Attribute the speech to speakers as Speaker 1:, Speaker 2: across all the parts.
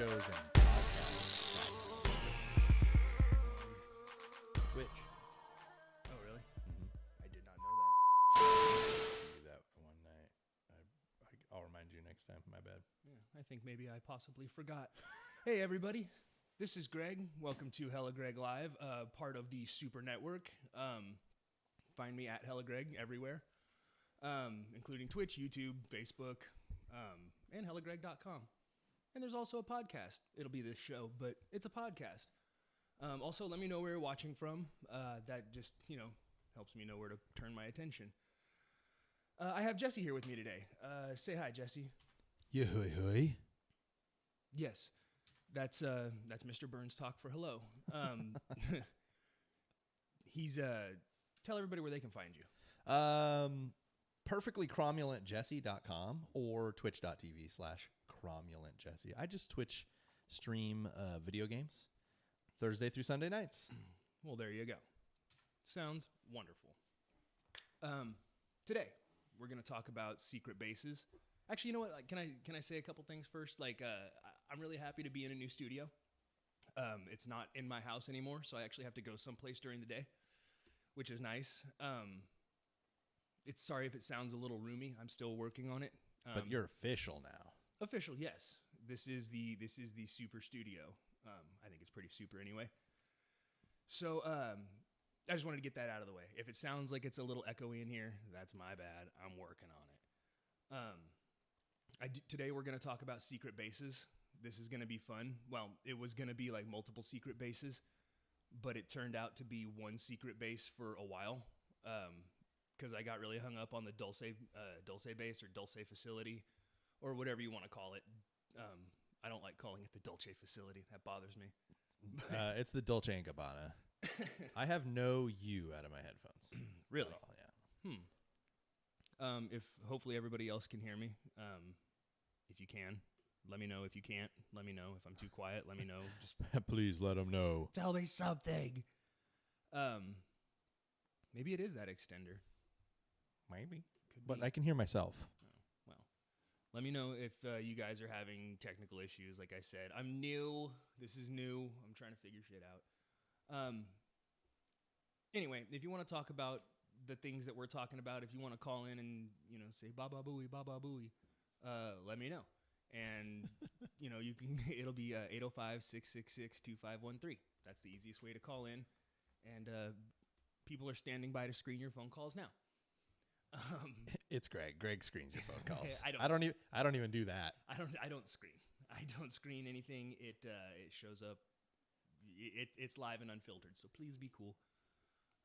Speaker 1: shows and podcasts. Twitch.
Speaker 2: Oh, really?
Speaker 1: Mm-hmm.
Speaker 2: I did not know that.
Speaker 1: Do that one night. I'll remind you next time. My bad.
Speaker 2: Yeah, I think maybe I possibly forgot. Hey, everybody. This is Greg. Welcome to Hella Greg Live, part of the Super Network. Find me at Hella Greg everywhere, including Twitch, YouTube, Facebook, and hellagreg.com. And there's also a podcast. It'll be this show, but it's a podcast. Also, let me know where you're watching from. That just, helps me know where to turn my attention. I have Jesse here with me today. Say hi, Jesse.
Speaker 1: Yeah, hoi.
Speaker 2: Yes, that's Mr. Burns talk for hello. He's tell everybody where they can find you.
Speaker 1: Perfectlycromulentjesse.com or twitch.tv/cromulentjesse. I just Twitch stream video games Thursday through Sunday nights.
Speaker 2: Well, there you go. Sounds wonderful. Today we're going to talk about secret bases. Actually, you know what? Can I say a couple things first? I'm really happy to be in a new studio. It's not in my house anymore, so I actually have to go someplace during the day, which is nice. It's sorry if it sounds a little roomy. I'm still working on it.
Speaker 1: But you're official now.
Speaker 2: Official, yes. This is the super studio. I think it's pretty super anyway. So I just wanted to get that out of the way. If it sounds like it's a little echoey in here, that's my bad. I'm working on it. Today we're going to talk about secret bases. This is going to be fun. Well, it was going to be like multiple secret bases, but it turned out to be one secret base for a while because I got really hung up on the Dulce base or Dulce facility or whatever you want to call it. I don't like calling it the Dulce facility. That bothers me.
Speaker 1: It's the Dolce & Gabbana. I have no U out of my headphones.
Speaker 2: Really?
Speaker 1: At all, yeah.
Speaker 2: If hopefully everybody else can hear me. If you can, let me know. If you can't, let me know. If I'm too quiet, let me know. Just
Speaker 1: please let them know.
Speaker 2: Tell me something. Maybe it is that extender.
Speaker 1: Maybe.
Speaker 2: Could
Speaker 1: But
Speaker 2: be.
Speaker 1: I can hear myself.
Speaker 2: Oh, well, let me know if you guys are having technical issues. Like I said, I'm new. This is new. I'm trying to figure shit out. Anyway, if you want to talk about the things that we're talking about, if you want to call in and, say baba booey, let me know. And, you can, it'll be 805-666-2513. That's the easiest way to call in. And people are standing by to screen your phone calls now.
Speaker 1: It's Greg. Greg screens your phone calls.
Speaker 2: I don't
Speaker 1: even do that.
Speaker 2: I don't screen. I don't screen anything. It shows up. It's live and unfiltered, so please be cool.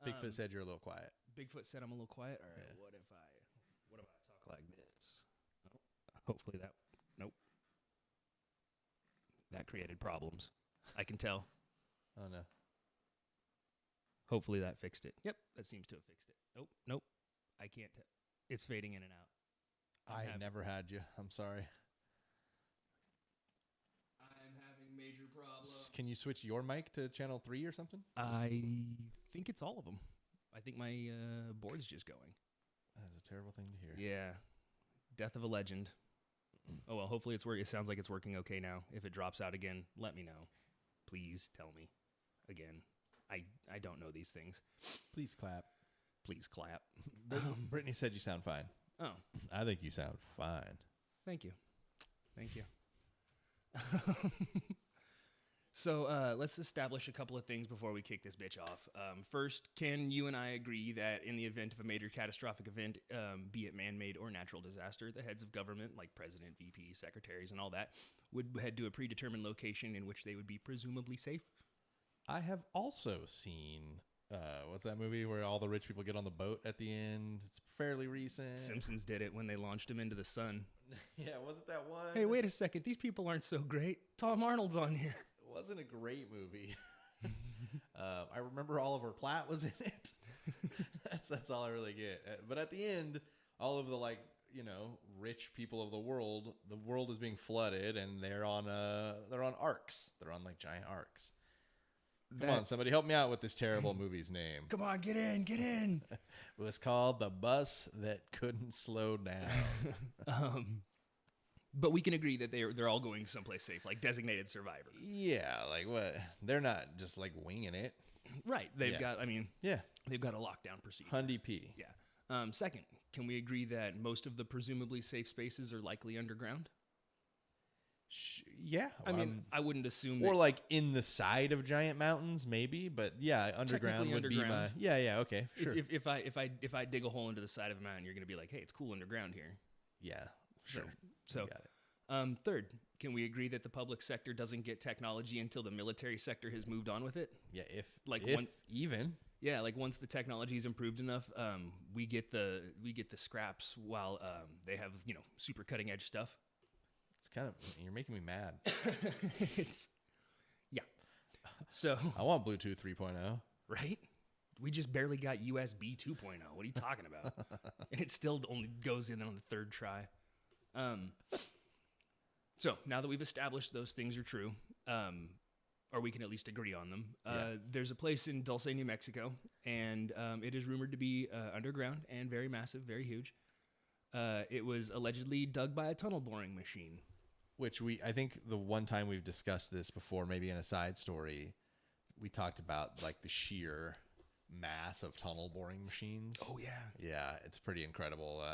Speaker 1: Bigfoot said you're a little quiet.
Speaker 2: Bigfoot said I'm a little quiet. All right.
Speaker 1: Yeah.
Speaker 2: What if I talk like this? Oh, hopefully that. Nope. That created problems. I can tell.
Speaker 1: Oh no.
Speaker 2: Hopefully that fixed it. Yep, that seems to have fixed it. Nope. I can't tell. It's fading in and out.
Speaker 1: I never had you. I'm sorry.
Speaker 2: I'm having major problems.
Speaker 1: Can you switch your mic to channel 3 or something?
Speaker 2: I think it's all of them. I think my board's just going.
Speaker 1: That is a terrible thing to hear.
Speaker 2: Yeah. Death of a legend. Oh, well, hopefully it's working. It sounds like it's working okay now. If it drops out again, let me know. Please tell me. Again, I don't know these things.
Speaker 1: Please clap.
Speaker 2: Please clap.
Speaker 1: Brittany said you sound fine.
Speaker 2: Oh.
Speaker 1: I think you sound fine.
Speaker 2: Thank you. So let's establish a couple of things before we kick this bitch off. First, can you and I agree that in the event of a major catastrophic event, be it man-made or natural disaster, the heads of government, like president, VP, secretaries, and all that, would head to a predetermined location in which they would be presumably safe?
Speaker 1: I have also seen, what's that movie where all the rich people get on the boat at the end? It's fairly recent.
Speaker 2: Simpsons did it when they launched him into the sun.
Speaker 1: Yeah, wasn't that one?
Speaker 2: Hey, wait a second. These people aren't so great. Tom Arnold's on here.
Speaker 1: It wasn't a great movie. I remember Oliver Platt was in it. That's all I really get. But at the end, all of the rich people of the world is being flooded, and they're on arcs. They're on giant arcs. Come on, somebody help me out with this terrible movie's name.
Speaker 2: Come on, get in.
Speaker 1: It was called The Bus That Couldn't Slow Down.
Speaker 2: But we can agree that they're all going someplace safe, like designated survivor.
Speaker 1: Yeah, like what? They're not just like winging it.
Speaker 2: Right. They've got,
Speaker 1: yeah,
Speaker 2: they've got a lockdown procedure.
Speaker 1: Hundy P.
Speaker 2: Yeah. Second, can we agree that most of the presumably safe spaces are likely underground?
Speaker 1: Yeah.
Speaker 2: I mean, I wouldn't assume
Speaker 1: or like in the side of giant mountains, maybe, but yeah, underground would be my. Yeah. Okay. Sure.
Speaker 2: If I dig a hole into the side of a mountain, you're gonna be like, hey, it's cool underground here.
Speaker 1: Yeah. Sure.
Speaker 2: So
Speaker 1: got it.
Speaker 2: Third, can we agree that the public sector doesn't get technology until the military sector has moved on with it?
Speaker 1: Yeah. If even.
Speaker 2: Yeah, like once the technology is improved enough, we get the scraps while they have super cutting edge stuff.
Speaker 1: It's kind of, you're making me mad.
Speaker 2: Yeah. So
Speaker 1: I want Bluetooth 3.0.
Speaker 2: Right? We just barely got USB 2.0. What are you talking about? And it still only goes in on the third try. So now that we've established those things are true, or we can at least agree on them, there's a place in Dulce, New Mexico, and it is rumored to be underground and very massive, very huge. It was allegedly dug by a tunnel boring machine.
Speaker 1: Which I think the one time we've discussed this before, maybe in a side story, we talked about like the sheer mass of tunnel boring machines.
Speaker 2: Oh yeah.
Speaker 1: Yeah, it's pretty incredible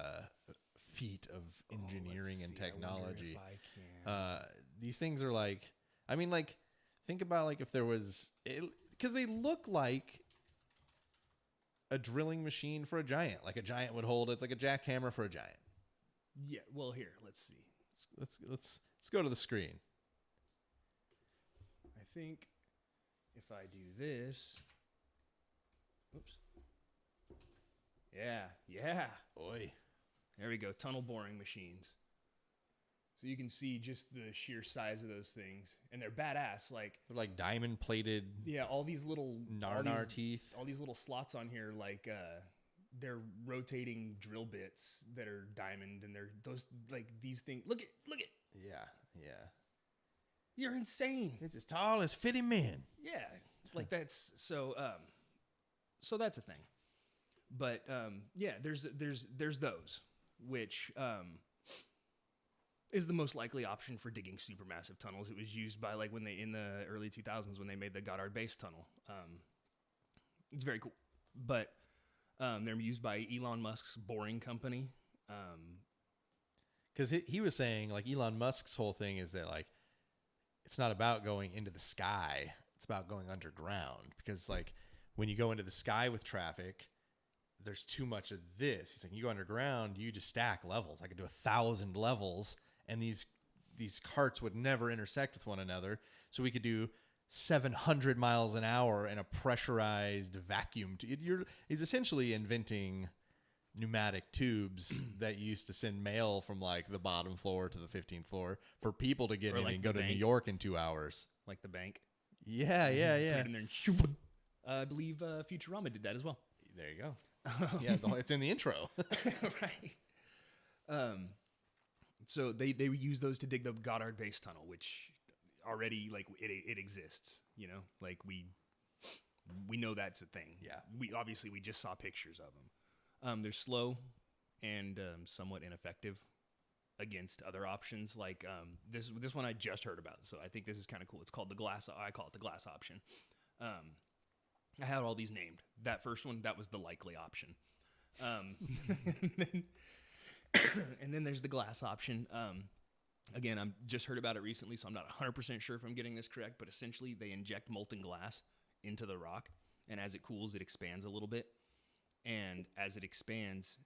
Speaker 1: feat of engineering and technology. These things are like, I mean, like, think about like if there was, because they look like a drilling machine for a giant, like a giant would hold. It's like a jackhammer for a giant.
Speaker 2: Yeah. Well, here, let's see.
Speaker 1: Let's go to the screen.
Speaker 2: I think if I do this, oops. Yeah.
Speaker 1: Oi.
Speaker 2: There we go. Tunnel boring machines. So you can see just the sheer size of those things, and they're badass. Like
Speaker 1: they're like diamond plated.
Speaker 2: Yeah, all these little
Speaker 1: teeth.
Speaker 2: All these little slots on here, like they're rotating drill bits that are diamond, and they're those like these things. Look at.
Speaker 1: Yeah.
Speaker 2: You're insane.
Speaker 1: It's as tall as 50 men.
Speaker 2: Yeah, like that's so. So that's a thing. But yeah, there's those, which is the most likely option for digging supermassive tunnels. It was used by like when they in the early 2000s when they made the Goddard Base Tunnel. It's very cool, but they're used by Elon Musk's boring company.
Speaker 1: Because he was saying like Elon Musk's whole thing is that like it's not about going into the sky, it's about going underground, because like when you go into the sky with traffic, there's too much of this. He's like, you go underground, you just stack levels. I could do 1,000 levels, and these carts would never intersect with one another. So we could do 700 miles an hour in a pressurized vacuum. He's essentially inventing pneumatic tubes that used to send mail from like the bottom floor to the 15th floor for people to get in and go to New York in 2 hours.
Speaker 2: Like the bank.
Speaker 1: Yeah.
Speaker 2: Put it in there and shoop. I believe Futurama did that as well.
Speaker 1: There you go. Yeah, it's in the intro.
Speaker 2: Right. So they use those to dig the Goddard Base Tunnel, which already like it exists. You know, like we know that's a thing.
Speaker 1: Yeah.
Speaker 2: We just saw pictures of them. They're slow and somewhat ineffective against other options. Like this one I just heard about, so I think this is kind of cool. It's called the glass. I call it the glass option. I had all these named. That first one, that was the likely option. And then there's the glass option. Again, I just heard about it recently, so I'm not 100% sure if I'm getting this correct, but essentially they inject molten glass into the rock, and as it cools, it expands a little bit. And as it expands,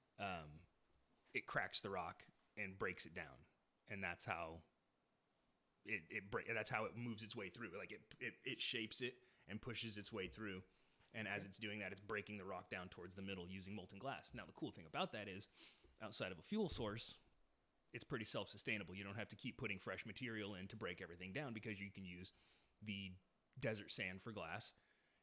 Speaker 2: it cracks the rock and breaks it down. And that's how that's how it moves its way through. Like it shapes it and pushes its way through. And as it's doing that, it's breaking the rock down towards the middle using molten glass. Now, the cool thing about that is, outside of a fuel source, it's pretty self-sustainable. You don't have to keep putting fresh material in to break everything down, because you can use the desert sand for glass.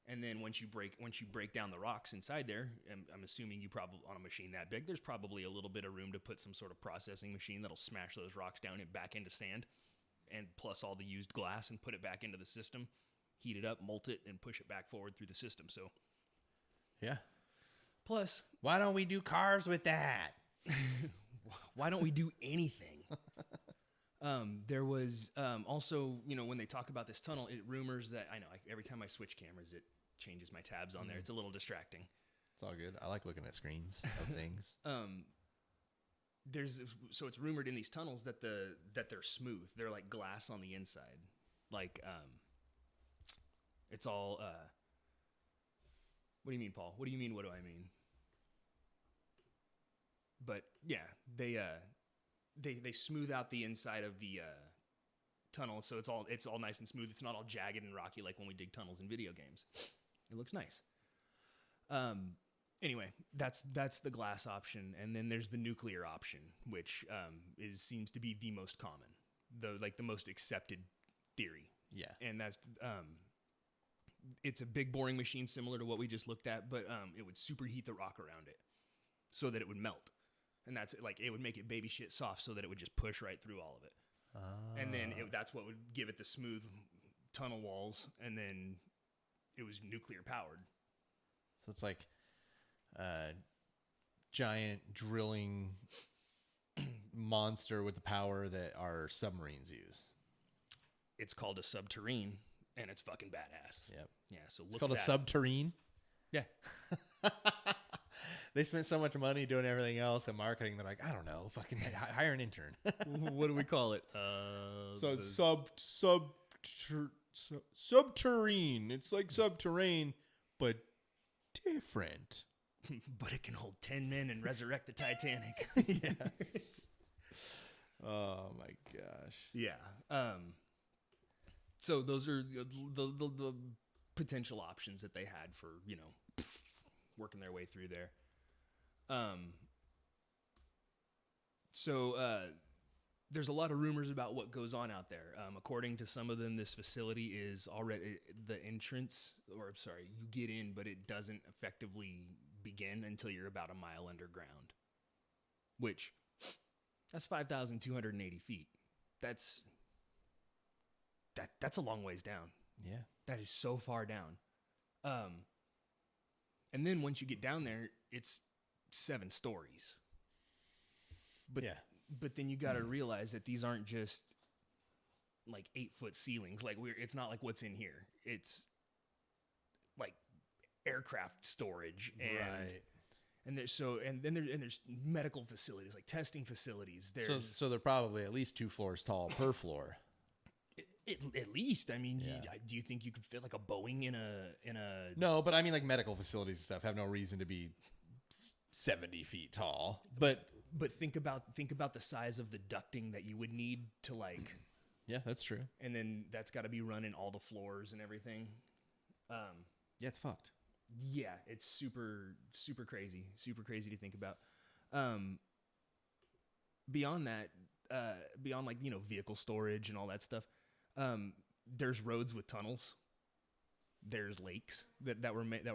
Speaker 2: And then once you break down the rocks inside there, I'm assuming you probably, on a machine that big, there's probably a little bit of room to put some sort of processing machine that'll smash those rocks down and back into sand, and plus all the used glass, and put it back into the system, heat it up, molt it, and push it back forward through the system. So,
Speaker 1: yeah.
Speaker 2: Plus,
Speaker 1: why don't we do cars with that?
Speaker 2: Why don't we do anything? There was also, when they talk about this tunnel, it rumors that every time I switch cameras, it changes my tabs on there. It's a little distracting.
Speaker 1: It's all good. I like looking at screens of things.
Speaker 2: So it's rumored in these tunnels that they're smooth. They're like glass on the inside. Like, it's all, what do you mean, Paul? What do you mean? What do I mean? But yeah, they smooth out the inside of the tunnel, so it's all nice and smooth. It's not all jagged and rocky like when we dig tunnels in video games. It looks nice. Anyway, that's the glass option, and then there's the nuclear option, which seems to be the most common, the most accepted theory.
Speaker 1: Yeah,
Speaker 2: and that's it's a big boring machine similar to what we just looked at, but it would superheat the rock around it so that it would melt. And that's like, it would make it baby shit soft so that it would just push right through all of it. And then that's what would give it the smooth tunnel walls. And then it was nuclear powered.
Speaker 1: So it's like a giant drilling monster with the power that our submarines use.
Speaker 2: It's called a subterrane, and it's fucking badass.
Speaker 1: Yep.
Speaker 2: Yeah. So
Speaker 1: it's called a subterrane.
Speaker 2: Yeah.
Speaker 1: They spent so much money doing everything else and marketing. They're like, I don't know, fucking hire an intern.
Speaker 2: What do we call it?
Speaker 1: Subterrane. It's like subterrane, but different.
Speaker 2: But it can hold 10 men and resurrect the Titanic.
Speaker 1: Yes. Oh my gosh.
Speaker 2: Yeah. So those are the potential options that they had for, working their way through there. So there's a lot of rumors about what goes on out there. According to some of them, this facility is already the entrance, you get in, but it doesn't effectively begin until you're about a mile underground, which that's 5,280 feet. That's a long ways down.
Speaker 1: Yeah.
Speaker 2: That is so far down. And then once you get down there, it's 7 stories. But then you got to realize that these aren't just like 8-foot ceilings. Like it's not like what's in here. It's like aircraft storage and there's medical facilities, like testing facilities.
Speaker 1: So they're probably at least 2 floors tall per floor.
Speaker 2: At least, I mean, do you think you could fit like a Boeing in a?
Speaker 1: No, but I mean, like medical facilities and stuff have no reason to be 70 feet tall. But
Speaker 2: think about the size of the ducting that you would need to like.
Speaker 1: Yeah, that's true.
Speaker 2: And then that's got to be running all the floors and everything.
Speaker 1: Yeah, it's fucked.
Speaker 2: Yeah, it's super crazy to think about. Beyond that, beyond like vehicle storage and all that stuff. There's roads with tunnels. There's lakes that were made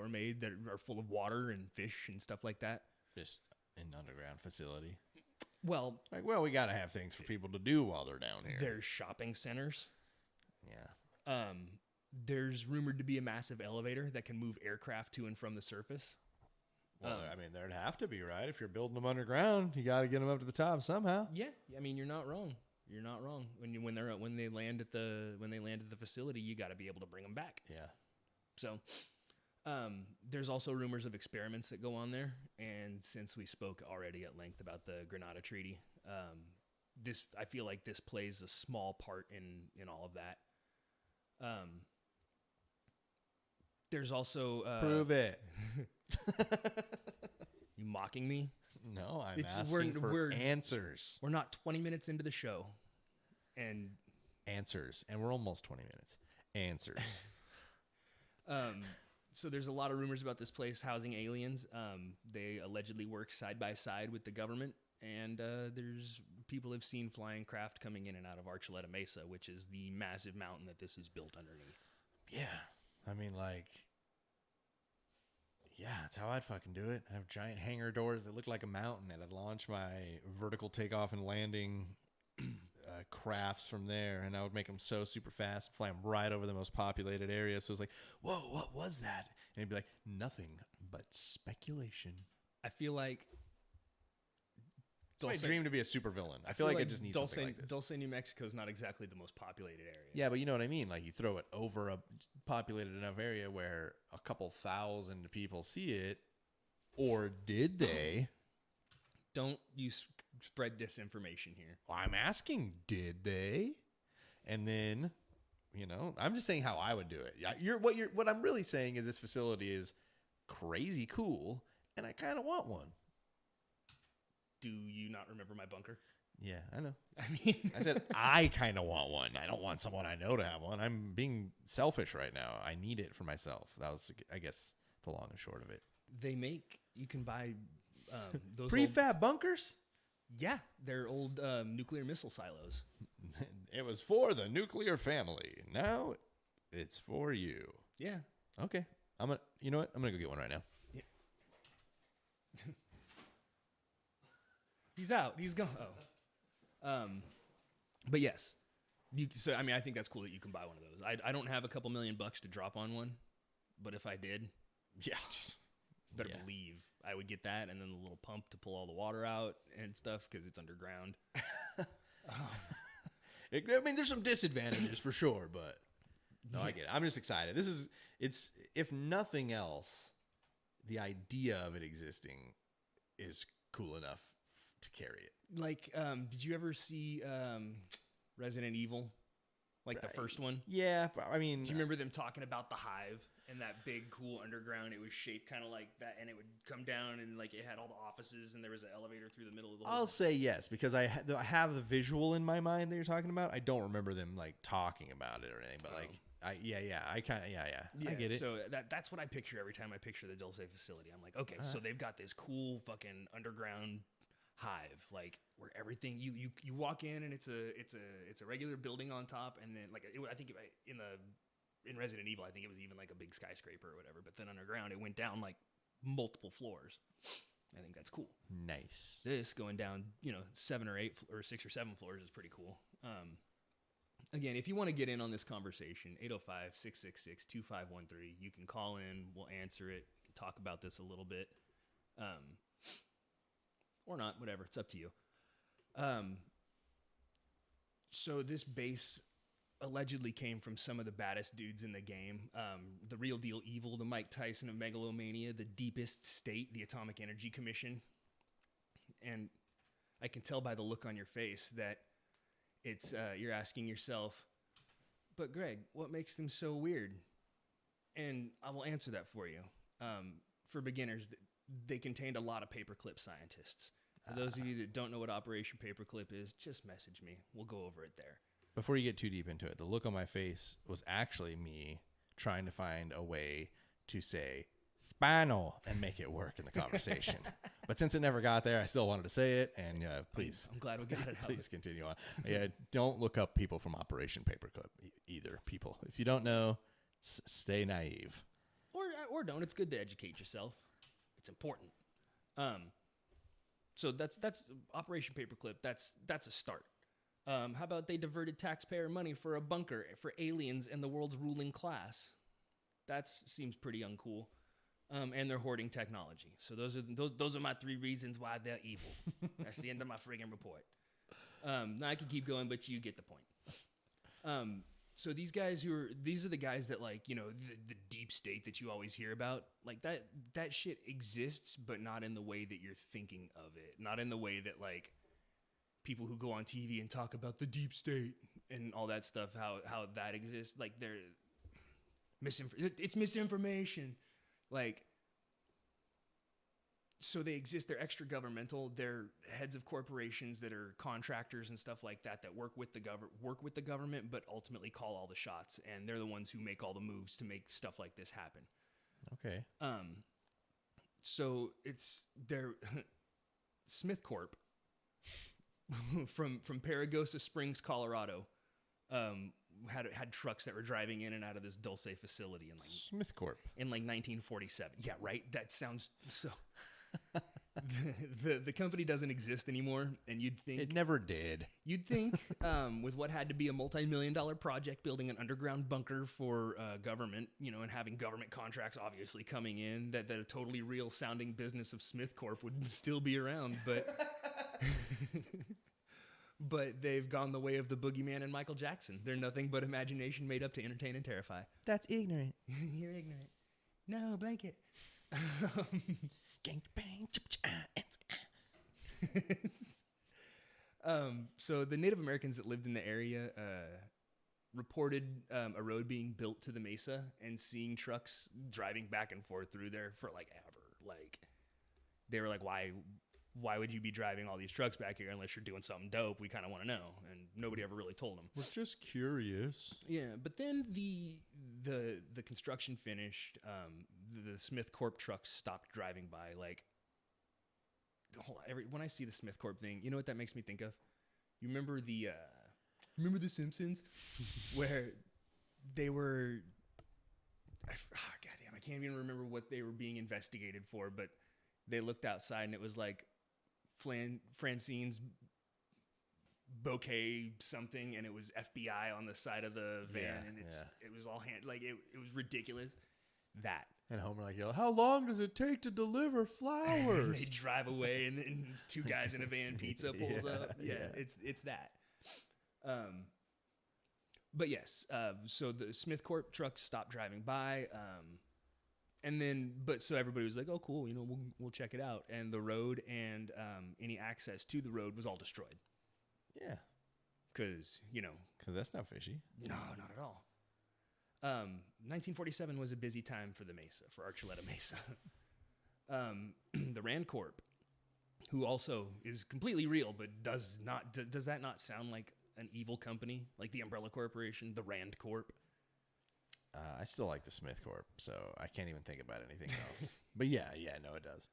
Speaker 2: that are full of water and fish and stuff like that.
Speaker 1: Just an underground facility.
Speaker 2: Well,
Speaker 1: we got to have things for people to do while they're down here.
Speaker 2: There's shopping centers.
Speaker 1: Yeah.
Speaker 2: There's rumored to be a massive elevator that can move aircraft to and from the surface.
Speaker 1: Well, I mean, there'd have to be, right? If you're building them underground, you got to get them up to the top somehow.
Speaker 2: Yeah, I mean, you're not wrong. You're not wrong. When they land at the facility, you got to be able to bring them back.
Speaker 1: Yeah.
Speaker 2: So, there's also rumors of experiments that go on there, and since we spoke already at length about the Granada Treaty, I feel like this plays a small part in all of that. There's also
Speaker 1: prove it.
Speaker 2: You mocking me?
Speaker 1: No, I'm asking for answers.
Speaker 2: We're not 20 minutes into the show, and
Speaker 1: answers, and we're almost 20 minutes. Answers.
Speaker 2: So there's a lot of rumors about this place housing aliens. They allegedly work side by side with the government, and there's people have seen flying craft coming in and out of Archuleta Mesa, which is the massive mountain that this is built underneath.
Speaker 1: Yeah, I mean, that's how I'd fucking do it. I have giant hangar doors that look like a mountain, and I'd launch my vertical takeoff and landing crafts from there, and I would make them so super fast and fly them right over the most populated area. So it's like, whoa, what was that? And he'd be like, nothing but speculation.
Speaker 2: I feel like
Speaker 1: It's my dream to be a super villain. I feel like I just need something like this.
Speaker 2: Dulce, New Mexico is not exactly the most populated area.
Speaker 1: Yeah, but you know what I mean? Like, you throw it over a populated enough area where a couple thousand people see it, or did they?
Speaker 2: Don't you spread disinformation here.
Speaker 1: Well, I'm asking, did they? And then, you know, I'm just saying how I would do it. What I'm really saying is this facility is crazy cool, and I kind of want one.
Speaker 2: Do you not remember my bunker?
Speaker 1: Yeah, I know.
Speaker 2: I mean,
Speaker 1: I said I kind of want one. I don't want someone I know to have one. I'm being selfish right now. I need it for myself. That was, I guess, the long and short of it.
Speaker 2: You can buy those
Speaker 1: prefab bunkers?
Speaker 2: Yeah, they're old nuclear missile silos.
Speaker 1: It was for the nuclear family. Now it's for you.
Speaker 2: Yeah.
Speaker 1: Okay. You know what? I'm going to go get one right now.
Speaker 2: Yeah. He's out. He's gone. Oh. But yes. I think that's cool that you can buy one of those. I don't have a couple $1,000,000 to drop on one, but if I did,
Speaker 1: yeah,
Speaker 2: better believe I would get that, and then the little pump to pull all the water out and stuff because it's underground.
Speaker 1: I mean, there's some disadvantages for sure, but no, I get it. I'm just excited. It's if nothing else, the idea of it existing is cool enough to carry it.
Speaker 2: Like, did you ever see Resident Evil? Like the first one?
Speaker 1: Yeah, but I mean...
Speaker 2: Do you remember them talking about the hive and that big, cool underground? It was shaped kind of like that, and it would come down, and like it had all the offices, and there was an elevator through the middle of the whole
Speaker 1: I'll say yes, because I have the visual in my mind that you're talking about. I don't remember them like talking about it or anything, but I get it.
Speaker 2: So that's what I picture every time I picture the Dulce facility. I'm like, okay, so they've got this cool fucking underground hive, like where everything you walk in and it's a regular building on top, and then like I think in Resident Evil I think it was even like a big skyscraper or whatever, but then underground it went down like multiple floors. I think that's cool.
Speaker 1: Nice.
Speaker 2: This going down 7 or 8 or 6 or 7 floors is pretty cool. Again, if you want to get in on this conversation, 805-666-2513, you can call in, we'll answer it, talk about this a little bit. Or not, whatever. It's up to you. So this base allegedly came from some of the baddest dudes in the game. The real deal evil, the Mike Tyson of Megalomania, the deepest state, the Atomic Energy Commission. And I can tell by the look on your face that it's you're asking yourself, but Greg, what makes them so weird? And I will answer that for you. For beginners, they contained a lot of paperclip scientists. For those of you that don't know what Operation Paperclip is, just message me. We'll go over it there.
Speaker 1: Before you get too deep into it, the look on my face was actually me trying to find a way to say spinal and make it work in the conversation. But since it never got there, I still wanted to say it. And please.
Speaker 2: I'm glad we got it out.
Speaker 1: Please continue on. Yeah, don't look up people from Operation Paperclip either, people. If you don't know, stay naive.
Speaker 2: Or don't. It's good to educate yourself. It's important. So that's Operation Paperclip. That's a start. How about they diverted taxpayer money for a bunker for aliens and the world's ruling class? That seems pretty uncool. And they're hoarding technology. So those are my 3 reasons why they're evil. That's the end of my friggin' report. Now I could keep going, but you get the point. So these guys these are the guys that the deep state that you always hear about, like that shit exists, but not in the way that you're thinking of it. Not in the way that like people who go on TV and talk about the deep state and all that stuff, how that exists. Like it's misinformation. Like, so they exist. They're extra governmental. They're heads of corporations that are contractors and stuff like that work with the government, but ultimately call all the shots. And they're the ones who make all the moves to make stuff like this happen.
Speaker 1: Okay.
Speaker 2: So they're Smith Corp from Paragosa Springs, Colorado. Had trucks that were driving in and out of this Dulce facility in
Speaker 1: Smith Corp
Speaker 2: in 1947. Yeah, right. That sounds so. the company doesn't exist anymore, and you'd think
Speaker 1: It never did.
Speaker 2: You'd think, with what had to be a multi-million-dollar project, building an underground bunker for government, and having government contracts obviously coming in, that a totally real-sounding business of Smith Corp would still be around, but but they've gone the way of the boogeyman and Michael Jackson. They're nothing but imagination made up to entertain and terrify.
Speaker 1: That's ignorant.
Speaker 2: You're ignorant. No, blanket. So the Native Americans that lived in the area reported a road being built to the mesa and seeing trucks driving back and forth through there for like ever. Like they were like, why would you be driving all these trucks back here unless you're doing something dope? We kind of want to know, and nobody ever really told them.
Speaker 1: We're just curious.
Speaker 2: Yeah, but then the construction finished. The Smith Corp trucks stopped driving by. Like, when I see the Smith Corp thing, you know what that makes me think of? You remember the Simpsons, where they were. Goddamn, I can't even remember what they were being investigated for, but they looked outside and it was like Francine's bouquet something, and it was FBI on the side of the van, and it was all it was ridiculous. That.
Speaker 1: And Homer like yell, "How long does it take to deliver flowers?"
Speaker 2: And they drive away, and then two guys in a van, pizza pulls up. Yeah, it's that. But yes, so the Smith Corp trucks stopped driving by, and then so everybody was like, "Oh, cool, we'll check it out." And the road and any access to the road was all destroyed.
Speaker 1: Yeah,
Speaker 2: because
Speaker 1: that's not fishy.
Speaker 2: No, not at all. 1947 was a busy time for the Mesa, for Archuleta Mesa. The Rand Corp, who also is completely real, but does that not sound like an evil company, like the Umbrella Corporation, the Rand Corp?
Speaker 1: I still like the Smith Corp, so I can't even think about anything else. But yeah, no, it does.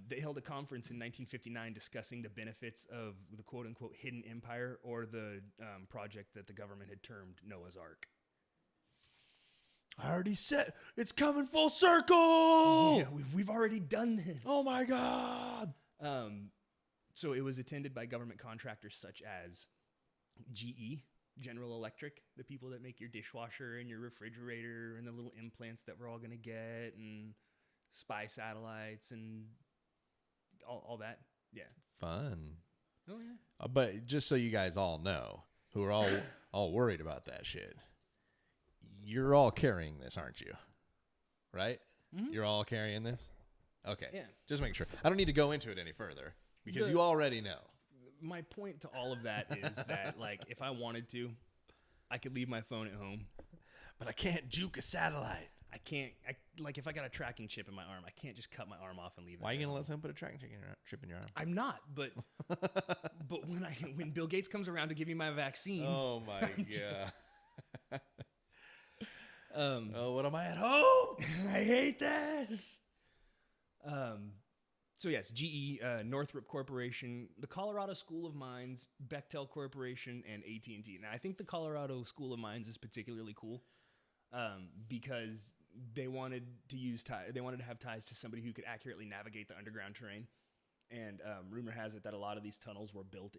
Speaker 2: They held a conference in 1959 discussing the benefits of the quote-unquote hidden empire, or the project that the government had termed Noah's Ark.
Speaker 1: I already said it's coming full circle.
Speaker 2: Yeah, we've already done this.
Speaker 1: Oh my God.
Speaker 2: So it was attended by government contractors such as GE, General Electric, the people that make your dishwasher and your refrigerator and the little implants that we're all going to get, and spy satellites and all that. Yeah.
Speaker 1: Fun.
Speaker 2: Oh, yeah.
Speaker 1: But just so you guys all know, who are all worried about that shit, you're all carrying this, aren't you? Right? Mm-hmm. You're all carrying this? Okay. Yeah. Just make sure. I don't need to go into it any further because you already know.
Speaker 2: My point to all of that is that, like, if I wanted to, I could leave my phone at home.
Speaker 1: But I can't juke a satellite.
Speaker 2: I can't. If I got a tracking chip in my arm, I can't just cut my arm off and leave it.
Speaker 1: Why are you going to let someone put a tracking chip in your arm?
Speaker 2: I'm not, but when Bill Gates comes around to give me my vaccine.
Speaker 1: Oh, my God. What am I at home?
Speaker 2: I hate this. So yes, GE, Northrop Corporation, the Colorado School of Mines, Bechtel Corporation, and AT&T. Now, I think the Colorado School of Mines is particularly cool because they wanted to have ties to somebody who could accurately navigate the underground terrain. And rumor has it that a lot of these tunnels were built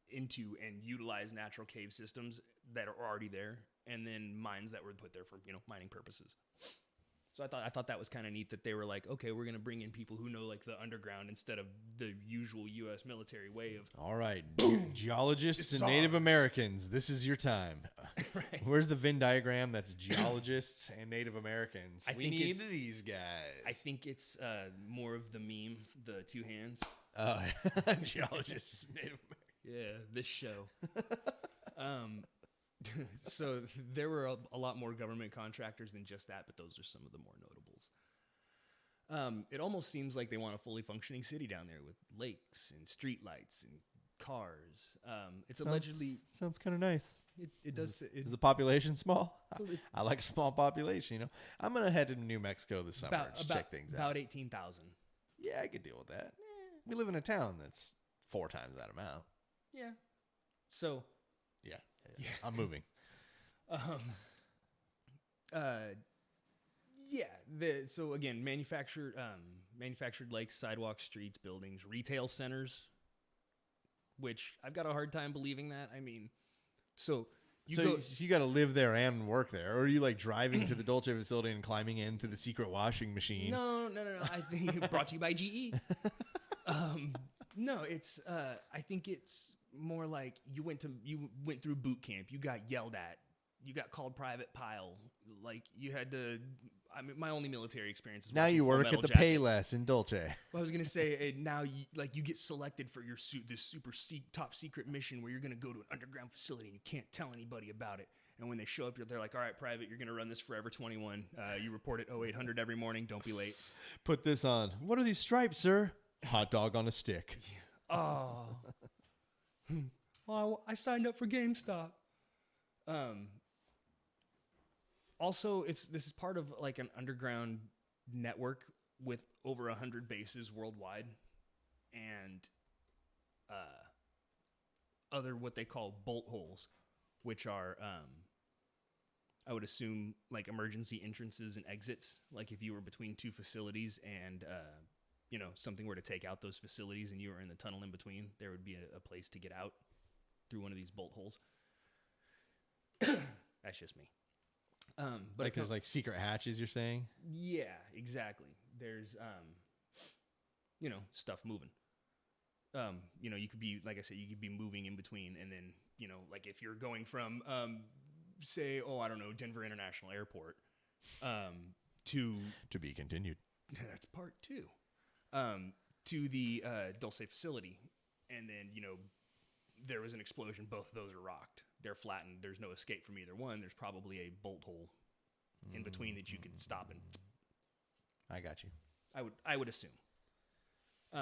Speaker 2: into and utilize natural cave systems that are already there, and then mines that were put there for mining purposes. So I thought that was kind of neat that they were like, okay, we're going to bring in people who know like the underground instead of the usual U.S. military way of.
Speaker 1: All right, geologists and Native Americans, this is your time.
Speaker 2: Right.
Speaker 1: Where's the Venn diagram that's geologists and Native Americans? We need these guys.
Speaker 2: I think it's more of the meme, the two hands.
Speaker 1: Geologists, Native Americans.
Speaker 2: Yeah, this show. So there were a lot more government contractors than just that, but those are some of the more notables. It almost seems like they want a fully functioning city down there with lakes and streetlights and cars. It's allegedly
Speaker 1: sounds kind of nice.
Speaker 2: It does.
Speaker 1: Is the population small? I like a small population. I'm gonna head to New Mexico this summer to check things out.
Speaker 2: About 18,000.
Speaker 1: Yeah, I could deal with that. We live in a town that's 4 times that amount.
Speaker 2: Yeah. So.
Speaker 1: Yeah. I'm moving.
Speaker 2: Yeah. So again, manufactured lakes, sidewalks, streets, buildings, retail centers, which I've got a hard time believing that. I mean, so
Speaker 1: you got to live there and work there, or are you like driving to the Dolce facility and climbing into the secret washing machine?
Speaker 2: No. I think brought to you by GE. No, it's. I think it's more like you went through boot camp. You got yelled at. You got called private pile. Like you had to. I mean, my only military experience is
Speaker 1: now you work at the Payless in Dolce.
Speaker 2: Well, I was gonna say now you get selected for this top secret mission where you're gonna go to an underground facility and you can't tell anybody about it. And when they show up, they're like, "All right, private, you're gonna run this Forever 21. You report at 0800 every morning. Don't be late.
Speaker 1: Put this on. What are these stripes, sir? Hot dog on a stick.
Speaker 2: Oh, well, I signed up for GameStop. Also, this is part of like an underground network with over 100 bases worldwide, and other what they call bolt holes, which are I would assume like emergency entrances and exits. Like if you were between two facilities and something were to take out those facilities and you were in the tunnel in between, there would be a place to get out through one of these bolt holes. That's just me. But
Speaker 1: like there's like secret hatches, you're saying?
Speaker 2: Yeah, exactly. There's stuff moving. You could be, like I said, you could be moving in between, and then like if you're going from say, I don't know, Denver International Airport to
Speaker 1: be continued.
Speaker 2: That's part 2. To the Dulce facility, and then there was an explosion. Both of those are rocked. They're flattened. There's no escape from either one. There's probably a bolt hole in between that you could stop and.
Speaker 1: I got you.
Speaker 2: I would assume.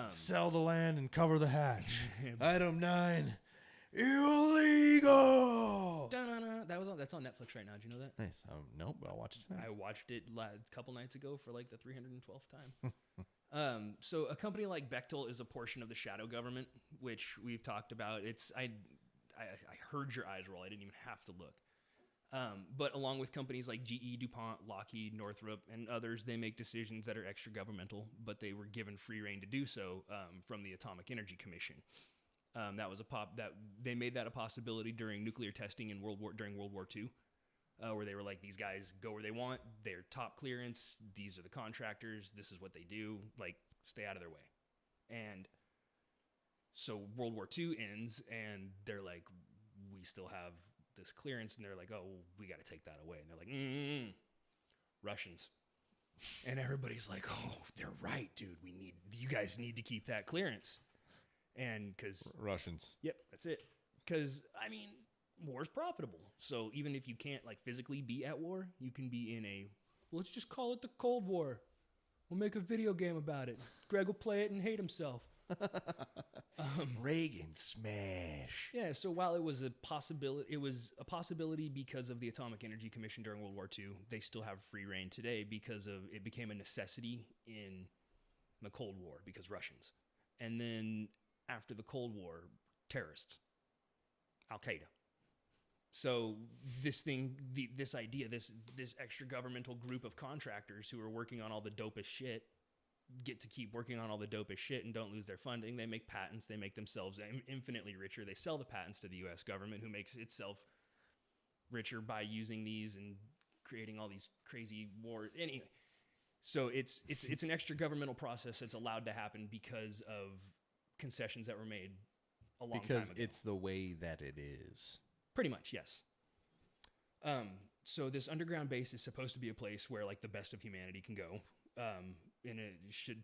Speaker 1: Sell the land and cover the hatch. Item 9, illegal.
Speaker 2: That's on Netflix right now. Did you know that?
Speaker 1: Nice. Nope, but I'll watch it tonight.
Speaker 2: I watched it a couple nights ago for like the 312th time. So a company like Bechtel is a portion of the shadow government, which we've talked about. I heard your eyes roll. I didn't even have to look. But along with companies like GE, DuPont, Lockheed, Northrop, and others, they make decisions that are extra governmental, but they were given free rein to do so from the Atomic Energy Commission. They made that a possibility during nuclear testing during World War II, where they were like, these guys go where they want. They're top clearance. These are the contractors. This is what they do. Like, stay out of their way. And so World War II ends, and they're like, we still have this clearance, and they're like, oh, we got to take that away. And they're like, Russians. And everybody's like, oh, they're right, dude. You guys need to keep that clearance. And because
Speaker 1: Russians.
Speaker 2: Yep, that's it. Because, I mean, war's profitable. So even if you can't like physically be at war, you can be in let's just call it the Cold War. We'll make a video game about it. Greg will play it and hate himself.
Speaker 1: Reagan smash.
Speaker 2: Yeah, so while it was a possibility because of the Atomic Energy Commission during World War II, they still have free reign today because it became a necessity in the Cold War because Russians. And then after the Cold War, terrorists, Al-Qaeda. So this idea, this extra governmental group of contractors who are working on all the dopest shit get to keep working on all the dopest shit and don't lose their funding. They make patents. They make themselves infinitely richer. They sell the patents to the U.S. government, who makes itself richer by using these and creating all these crazy wars. Anyway, so it's an extra governmental process that's allowed to happen because of concessions that were made a long time ago.
Speaker 1: Because it's the way that it is.
Speaker 2: Pretty much, yes. So this underground base is supposed to be a place where like the best of humanity can go,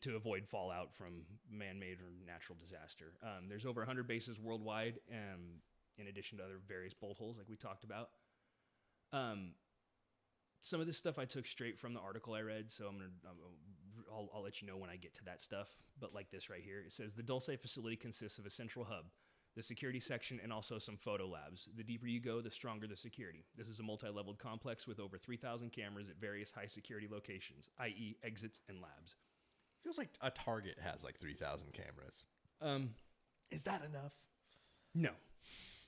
Speaker 2: to avoid fallout from man-made or natural disaster. There's over 100 bases worldwide, in addition to other various bolt holes like we talked about. Some of this stuff I took straight from the article I read, so I'll let you know when I get to that stuff. But like this right here, it says the Dulce facility consists of a central hub, the security section, and also some photo labs. The deeper you go, the stronger the security. This is a multi-leveled complex with over 3,000 cameras at various high-security locations, i.e. exits and labs.
Speaker 1: Feels like a Target has like 3,000 cameras. Is that enough?
Speaker 2: No.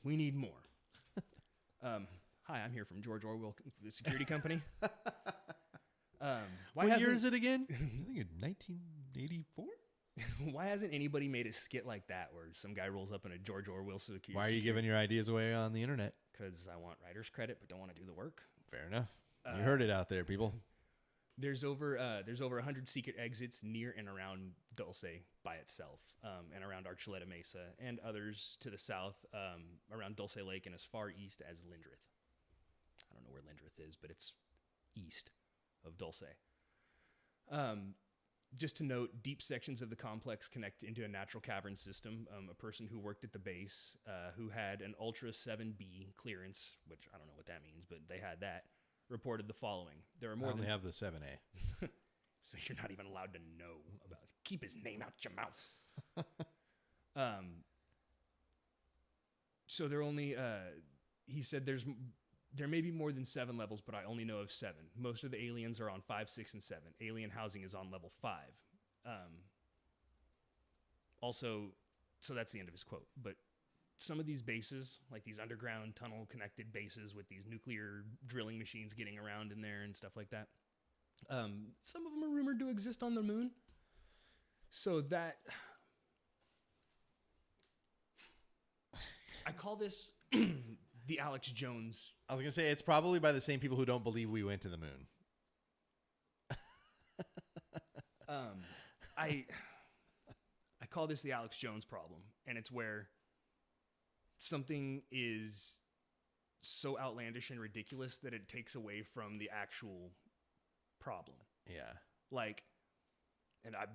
Speaker 2: We need more. Hi, I'm here from George Orwell, the security company. Why
Speaker 1: what year is it again? I think it's 1984.
Speaker 2: Why hasn't anybody made a skit like that where some guy rolls up in a George Orwell security?
Speaker 1: Why are you giving your ideas away on the internet?
Speaker 2: Because I want writer's credit, but don't want to do the work.
Speaker 1: Fair enough. You heard it out there, people.
Speaker 2: There's over 100 secret exits near and around Dulce by itself, and around Archuleta Mesa, and others to the south around Dulce Lake and as far east as Lindrith. I don't know where Lindrith is, but it's east of Dulce. Just to note, deep sections of the complex connect into a natural cavern system. A person who worked at the base, who had an Ultra 7B clearance, which I don't know what that means, but they had that, reported the following. There are more
Speaker 1: than have the 7A.
Speaker 2: So you're not even allowed to know about it. Keep his name out your mouth. So there only, he said there may be more than 7 levels, but I only know of 7. Most of the aliens are on 5, 6, and 7. Alien housing is on level 5. Also, so that's the end of his quote. But some of these bases, like these underground tunnel connected bases with these nuclear drilling machines getting around in there and stuff like that, some of them are rumored to exist on the moon. So that, I call this the Alex Jones.
Speaker 1: I was going to say, it's probably by the same people who don't believe we went to the moon.
Speaker 2: I call this the Alex Jones problem, and it's where something is so outlandish and ridiculous that it takes away from the actual problem.
Speaker 1: Yeah.
Speaker 2: Like, and I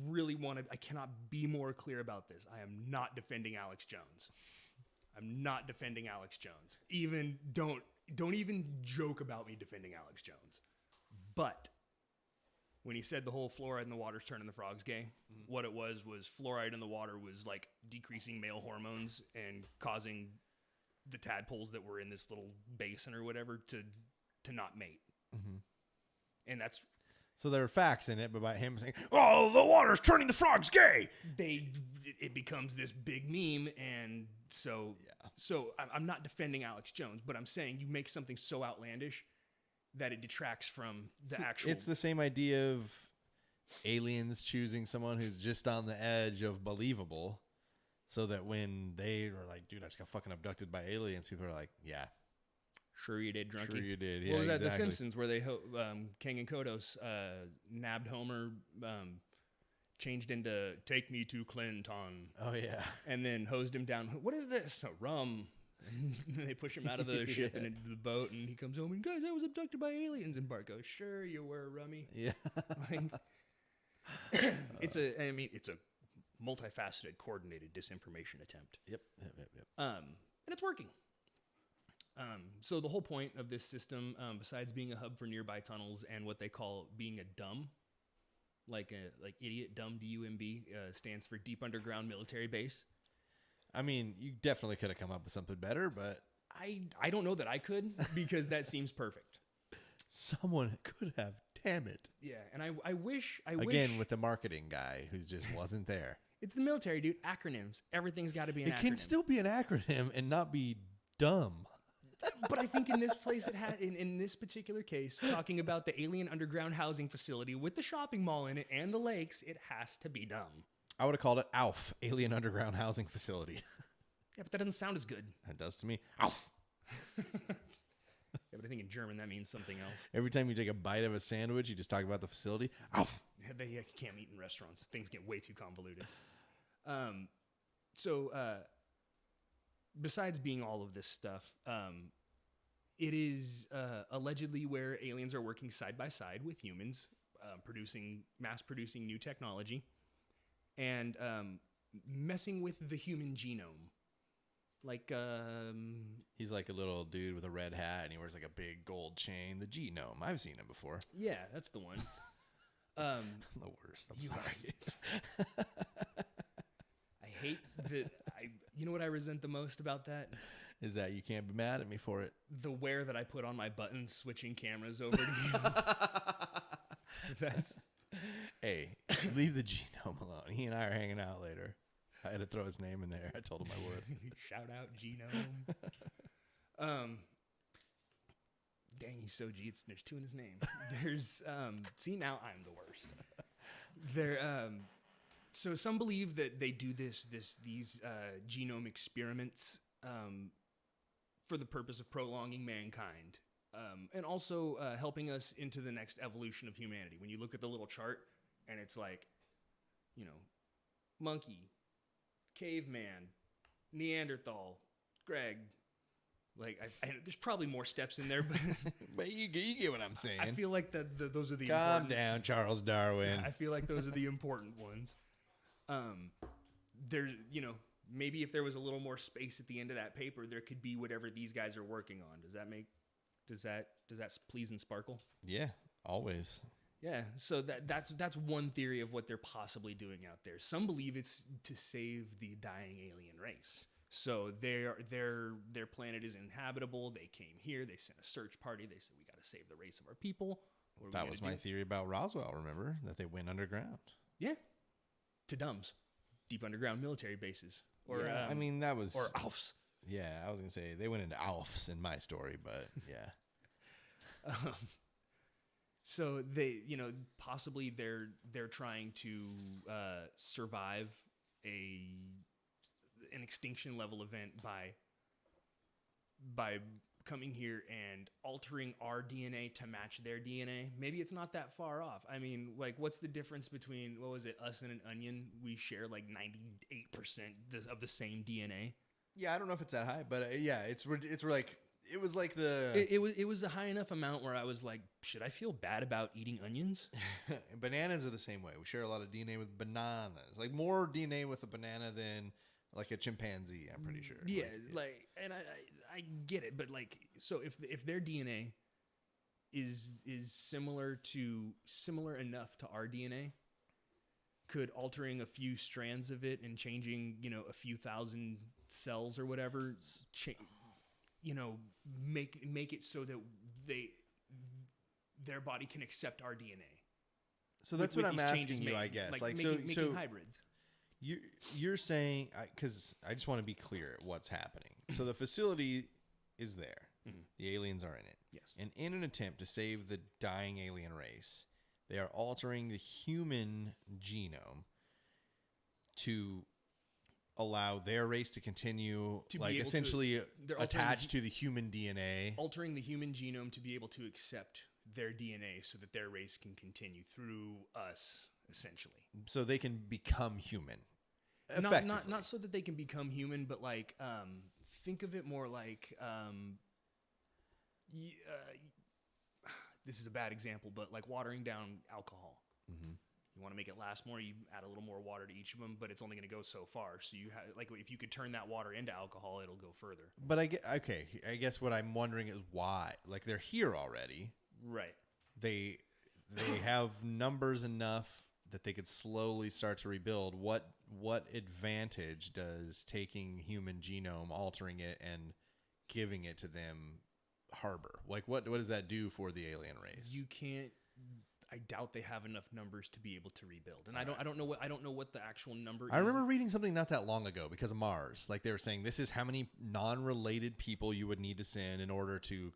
Speaker 2: really want to, I cannot be more clear about this. I am not defending Alex Jones. I'm not defending Alex Jones. Even don't even joke about me defending Alex Jones. But when he said the whole fluoride in the water's turning the frogs gay, what it was fluoride in the water was like decreasing male hormones and causing the tadpoles that were in this little basin or whatever to not mate. Mm-hmm. And that's...
Speaker 1: So there are facts in it, but by him saying, "Oh, the water's turning the frogs gay,"
Speaker 2: it becomes this big meme, and so yeah. So I'm not defending Alex Jones, but I'm saying you make something so outlandish that it detracts from the actual.
Speaker 1: It's the same idea of aliens choosing someone who's just on the edge of believable, so that when they are like, "Dude, I just got fucking abducted by aliens," people are like, "Yeah.
Speaker 2: Sure you did, drunkie."
Speaker 1: Sure you did. Yeah,
Speaker 2: what was that?
Speaker 1: exactly.
Speaker 2: The Simpsons, where they King and Kodos nabbed Homer, changed into "Take me to Clinton."
Speaker 1: Oh yeah,
Speaker 2: and then hosed him down. What is this? A rum. And they push him out of the ship and into the boat, and he comes home and, "Guys, I was abducted by aliens." And Bart goes, "Sure you were, Rummy."
Speaker 1: Yeah.
Speaker 2: Like, it's a multifaceted, coordinated disinformation attempt.
Speaker 1: Yep.
Speaker 2: And it's working. So the whole point of this system, besides being a hub for nearby tunnels and what they call being a dumb, like idiot, dumb, DUMB, stands for Deep Underground Military Base.
Speaker 1: I mean, you definitely could have come up with something better, but
Speaker 2: I don't know that I could, because that seems perfect.
Speaker 1: Someone could have, damn it.
Speaker 2: Yeah, and I wish
Speaker 1: Again, with the marketing guy who just wasn't there.
Speaker 2: It's the military, dude. Acronyms. Everything's got to be an acronym.
Speaker 1: It can still be an acronym and not be dumb.
Speaker 2: But I think in this place, it had in this particular case, talking about the alien underground housing facility with the shopping mall in it and the lakes, it has to be dumb.
Speaker 1: I would have called it AUF, Alien Underground Housing Facility.
Speaker 2: Yeah, but that doesn't sound as good.
Speaker 1: That does to me. AUF.
Speaker 2: Yeah, but I think in German that means something else.
Speaker 1: Every time you take a bite of a sandwich, you just talk about the facility. AUF.
Speaker 2: Yeah, you can't eat in restaurants. Things get way too convoluted. Besides being all of this stuff, it is allegedly where aliens are working side by side with humans, mass producing new technology, and messing with the human genome. Like
Speaker 1: he's like a little dude with a red hat, and he wears like a big gold chain. The genome. I've seen him before.
Speaker 2: Yeah, that's the one.
Speaker 1: I'm the worst. I'm sorry.
Speaker 2: I hate that. You know what I resent the most about that?
Speaker 1: Is that you can't be mad at me for it.
Speaker 2: The wear that I put on my buttons switching cameras over to you. That's...
Speaker 1: Hey, leave the genome alone. He and I are hanging out later. I had to throw his name in there. I told him I would.
Speaker 2: Shout out Genome. Dang, he's so G. There's 2 in his name. There's see, now I'm the worst. So some believe that they do these genome experiments for the purpose of prolonging mankind, and also helping us into the next evolution of humanity. When you look at the little chart, and it's like, monkey, caveman, Neanderthal, Greg. Like, there's probably more steps in there,
Speaker 1: but you get what I'm saying.
Speaker 2: I feel like those are the
Speaker 1: Calm down, Charles Darwin.
Speaker 2: I feel like those are the important ones. There's, maybe if there was a little more space at the end of that paper, there could be whatever these guys are working on. Does that please and sparkle?
Speaker 1: Yeah, always.
Speaker 2: Yeah, so that's one theory of what they're possibly doing out there. Some believe it's to save the dying alien race. So their planet is inhabitable. They came here. They sent a search party. They said, we got to save the race of our people.
Speaker 1: That was my theory about Roswell, remember? That they went underground.
Speaker 2: Yeah. To DUMBs. Deep underground military bases. Or
Speaker 1: yeah, that was...
Speaker 2: Or ALFs.
Speaker 1: Yeah, I was going to say, they went into ALFs in my story, but yeah.
Speaker 2: So they, possibly they're trying to survive an extinction level event by coming here and altering our DNA to match their DNA. Maybe it's not that far off. I mean, like, what's the difference between, what was it, us and an onion? We share like 98% of the same DNA.
Speaker 1: Yeah, I don't know if it's that high, but yeah, it's like, it was like the...
Speaker 2: It was a high enough amount where I was like, should I feel bad about eating onions?
Speaker 1: Bananas are the same way. We share a lot of DNA with bananas. Like, more DNA with a banana than... like a chimpanzee, I'm pretty sure.
Speaker 2: Yeah, and I get it, but like, so if their DNA is similar enough to our DNA, could altering a few strands of it and changing, a few thousand cells or whatever, make it so that their body can accept our DNA.
Speaker 1: So that's what I'm asking you, I guess. Like
Speaker 2: making hybrids.
Speaker 1: You're saying, because I just want to be clear at what's happening. So the facility is there. Mm-hmm. The aliens are in it.
Speaker 2: Yes.
Speaker 1: And in an attempt to save the dying alien race, they are altering the human genome to allow their race to continue, to like essentially attached to the human DNA.
Speaker 2: Altering the human genome to be able to accept their DNA so that their race can continue through us. Essentially,
Speaker 1: so they can become human.
Speaker 2: Not so that they can become human, but like think of it more like this is a bad example, but like watering down alcohol. Mm-hmm. You want to make it last more, you add a little more water to each of them, but it's only going to go so far. So you have, like, if you could turn that water into alcohol, it'll go further.
Speaker 1: But I guess what I'm wondering is why. Like, they're here already,
Speaker 2: right?
Speaker 1: They have numbers enough that they could slowly start to rebuild. What advantage does taking human genome, altering it, and giving it to them harbor? Like, what does that do for the alien race?
Speaker 2: You can't. I doubt they have enough numbers to be able to rebuild. And I don't know what the actual number is.
Speaker 1: I remember reading something not that long ago because of Mars. Like, they were saying this is how many non-related people you would need to send in order to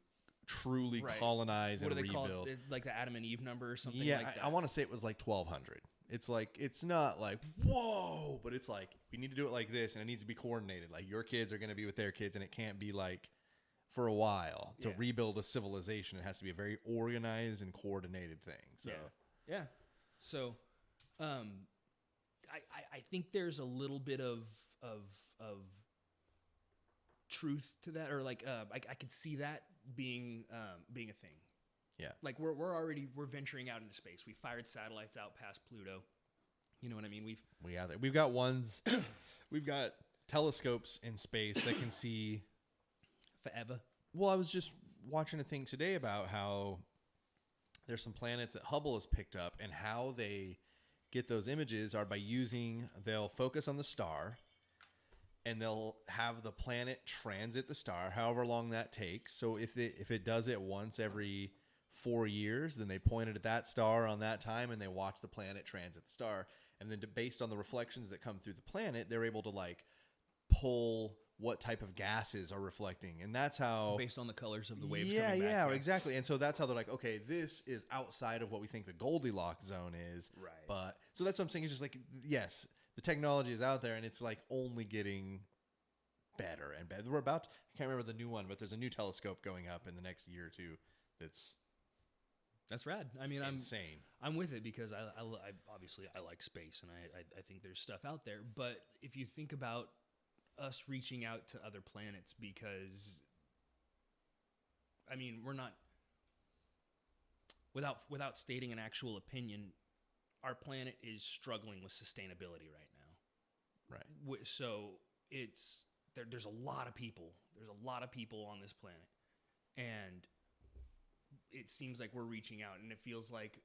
Speaker 1: truly colonize and rebuild. What do they call it?
Speaker 2: Like the Adam and Eve number or something
Speaker 1: like
Speaker 2: that?
Speaker 1: I want to say it was like 1,200. It's like, it's not like, whoa, but it's like, we need to do it like this, and it needs to be coordinated. Like, your kids are going to be with their kids, and it can't be like for a while. To rebuild a civilization, it has to be a very organized and coordinated thing. So
Speaker 2: yeah. So I think there's a little bit of truth to that, or like I could see that being a thing.
Speaker 1: Yeah.
Speaker 2: Like we're venturing out into space. We fired satellites out past Pluto. You know what I mean?
Speaker 1: We've got ones. We've got telescopes in space that can see
Speaker 2: forever.
Speaker 1: Well, I was just watching a thing today about how there's some planets that Hubble has picked up, and how they get those images are by they'll focus on the star, and they'll have the planet transit the star, however long that takes. So if it does it once every 4 years, then they point it at that star on that time, and they watch the planet transit the star. And then based on the reflections that come through the planet, they're able to like pull what type of gases are reflecting, and that's how
Speaker 2: based on the colors of the waves.
Speaker 1: Yeah,
Speaker 2: coming back,
Speaker 1: yeah, exactly. And so that's how they're like, okay, this is outside of what we think the Goldilocks zone is,
Speaker 2: Right.
Speaker 1: But so that's what I'm saying. It's just like, yes, the technology is out there, and it's like only getting better and better. We're about to, I can't remember the new one, but there's a new telescope going up in the next year or two.
Speaker 2: That's rad. I mean,
Speaker 1: insane.
Speaker 2: I'm with it because I obviously I like space, and I think there's stuff out there. But if you think about us reaching out to other planets, because I mean, we're not without stating an actual opinion, our planet is struggling with sustainability right now.
Speaker 1: Right.
Speaker 2: So it's there's a lot of people. There's a lot of people on this planet, and it seems like we're reaching out, and it feels like,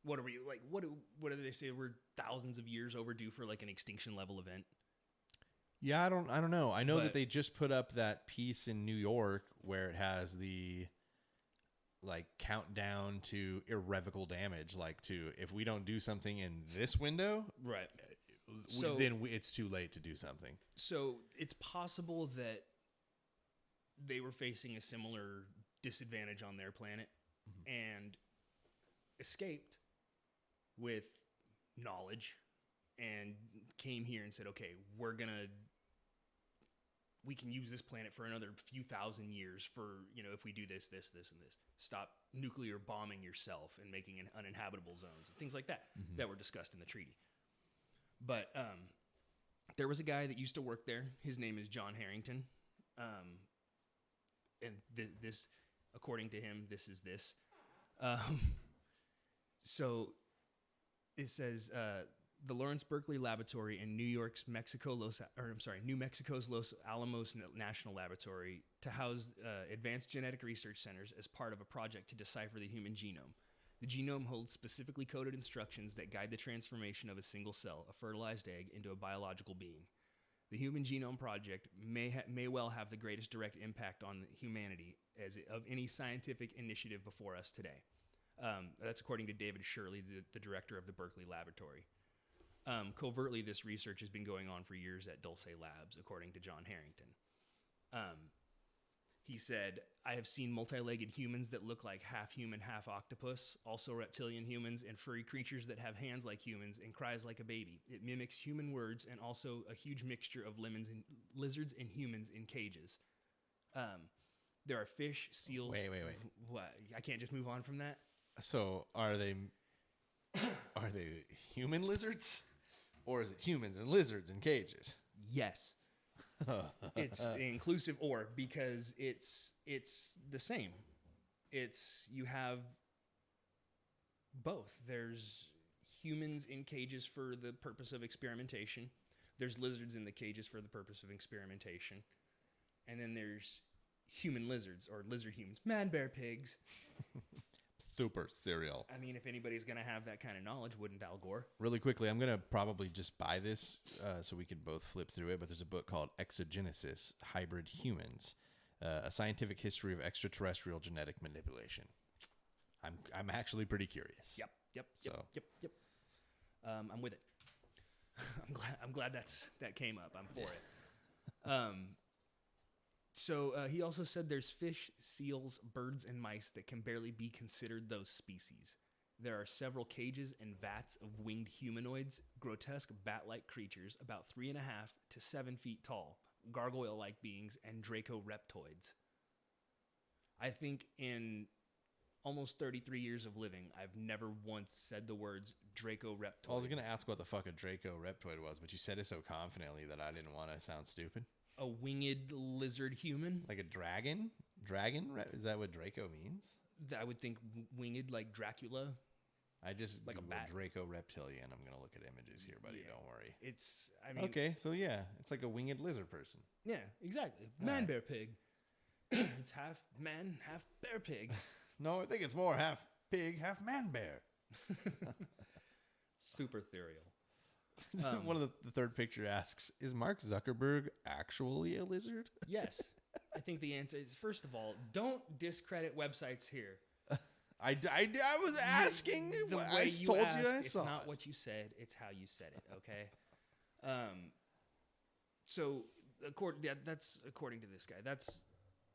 Speaker 2: what are we like? What do they say? We're thousands of years overdue for like an extinction level event.
Speaker 1: Yeah, I don't know. I know that they just put up that piece in New York where it has the like countdown to irrevocable damage, like to if we don't do something in this window,
Speaker 2: right?
Speaker 1: Then it's too late to do something.
Speaker 2: So it's possible that they were facing a similar disadvantage on their planet and escaped with knowledge and came here and said, okay, we can use this planet for another few thousand years for, if we do this, and this. Stop nuclear bombing yourself and making uninhabitable zones and things like that that were discussed in the treaty. But there was a guy that used to work there. His name is John Harrington. And this, according to him, this is this. So it says the Lawrence Berkeley Laboratory in New Mexico's Los Alamos National Laboratory to house advanced genetic research centers as part of a project to decipher the human genome. The genome holds specifically coded instructions that guide the transformation of a single cell, a fertilized egg, into a biological being. The Human Genome Project may well have the greatest direct impact on humanity of any scientific initiative before us today. That's according to David Shirley, the director of the Berkeley Laboratory. Covertly, this research has been going on for years at Dulce Labs, according to John Harrington. He said, I have seen multi-legged humans that look like half human, half octopus, also reptilian humans and furry creatures that have hands like humans and cries like a baby. It mimics human words and also a huge mixture of lizards and humans in cages. There are fish, seals.
Speaker 1: Wait.
Speaker 2: What? I can't just move on from that?
Speaker 1: So are they human lizards? Or is it humans and lizards in cages?
Speaker 2: Yes. It's inclusive or because it's the same. You have both. There's humans in cages for the purpose of experimentation. There's lizards in the cages for the purpose of experimentation. And then there's human lizards or lizard humans, man, bear, pigs.
Speaker 1: Super cereal.
Speaker 2: I mean, if anybody's going to have that kind of knowledge, wouldn't Al Gore?
Speaker 1: Really quickly, I'm going to probably just buy this so we can both flip through it. But there's a book called Exogenesis, Hybrid Humans, a scientific history of extraterrestrial genetic manipulation. I'm actually pretty curious.
Speaker 2: Yep. I'm with it. I'm glad that came up. I'm for it. So he also said there's fish, seals, birds, and mice that can barely be considered those species. There are several cages and vats of winged humanoids, grotesque bat-like creatures about 3.5 to 7 feet tall, gargoyle-like beings, and draco-reptoids. I think in almost 33 years of living, I've never once said the words draco-reptoid.
Speaker 1: I was going to ask what the fuck a draco-reptoid was, but you said it so confidently that I didn't want to sound stupid.
Speaker 2: A winged lizard human?
Speaker 1: Like a dragon? Dragon? Is that what Draco means?
Speaker 2: I would think winged, like Dracula.
Speaker 1: I just
Speaker 2: like a bat.
Speaker 1: Draco reptilian. I'm going to look at images here, buddy. Yeah. Don't worry.
Speaker 2: Okay,
Speaker 1: so yeah. It's like a winged lizard person.
Speaker 2: Yeah, exactly. Man, bear, pig. It's half man, half bear, pig.
Speaker 1: No, I think it's more half pig, half man, bear.
Speaker 2: Super ethereal.
Speaker 1: One of the third picture asks, is Mark Zuckerberg actually a lizard?
Speaker 2: Yes. I think the answer is, first of all, don't discredit websites here.
Speaker 1: I was asking.
Speaker 2: The way
Speaker 1: I
Speaker 2: you
Speaker 1: told
Speaker 2: asked,
Speaker 1: you I
Speaker 2: it's
Speaker 1: saw
Speaker 2: not
Speaker 1: it.
Speaker 2: what you said, it's how you said it, okay? So that's according to this guy.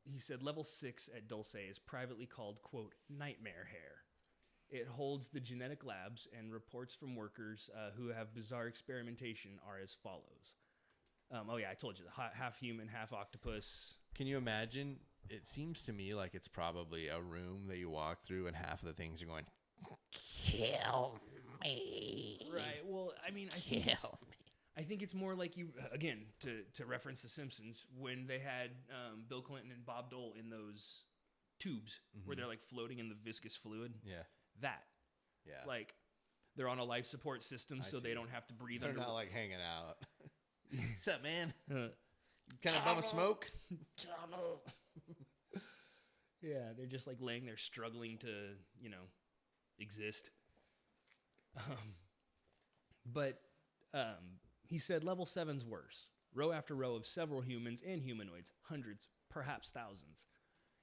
Speaker 2: He said level 6 at Dulce is privately called, quote, nightmare hair. It holds the genetic labs, and reports from workers who have bizarre experimentation are as follows. I told you, half human, half octopus.
Speaker 1: Can you imagine? It seems to me like it's probably a room that you walk through and half of the things are going, kill me.
Speaker 2: Right. Well, I mean, I think it's more like you, again, to reference The Simpsons, when they had Bill Clinton and Bob Dole in those tubes where they're like floating in the viscous fluid.
Speaker 1: Yeah.
Speaker 2: That. Yeah. Like they're on a life support system so they don't have to breathe.
Speaker 1: They're not like hanging out. What's up, man? Kind of bum a smoke?
Speaker 2: Yeah, they're just like laying there struggling to, exist. But he said level 7's worse. Row after row of several humans and humanoids, hundreds, perhaps thousands,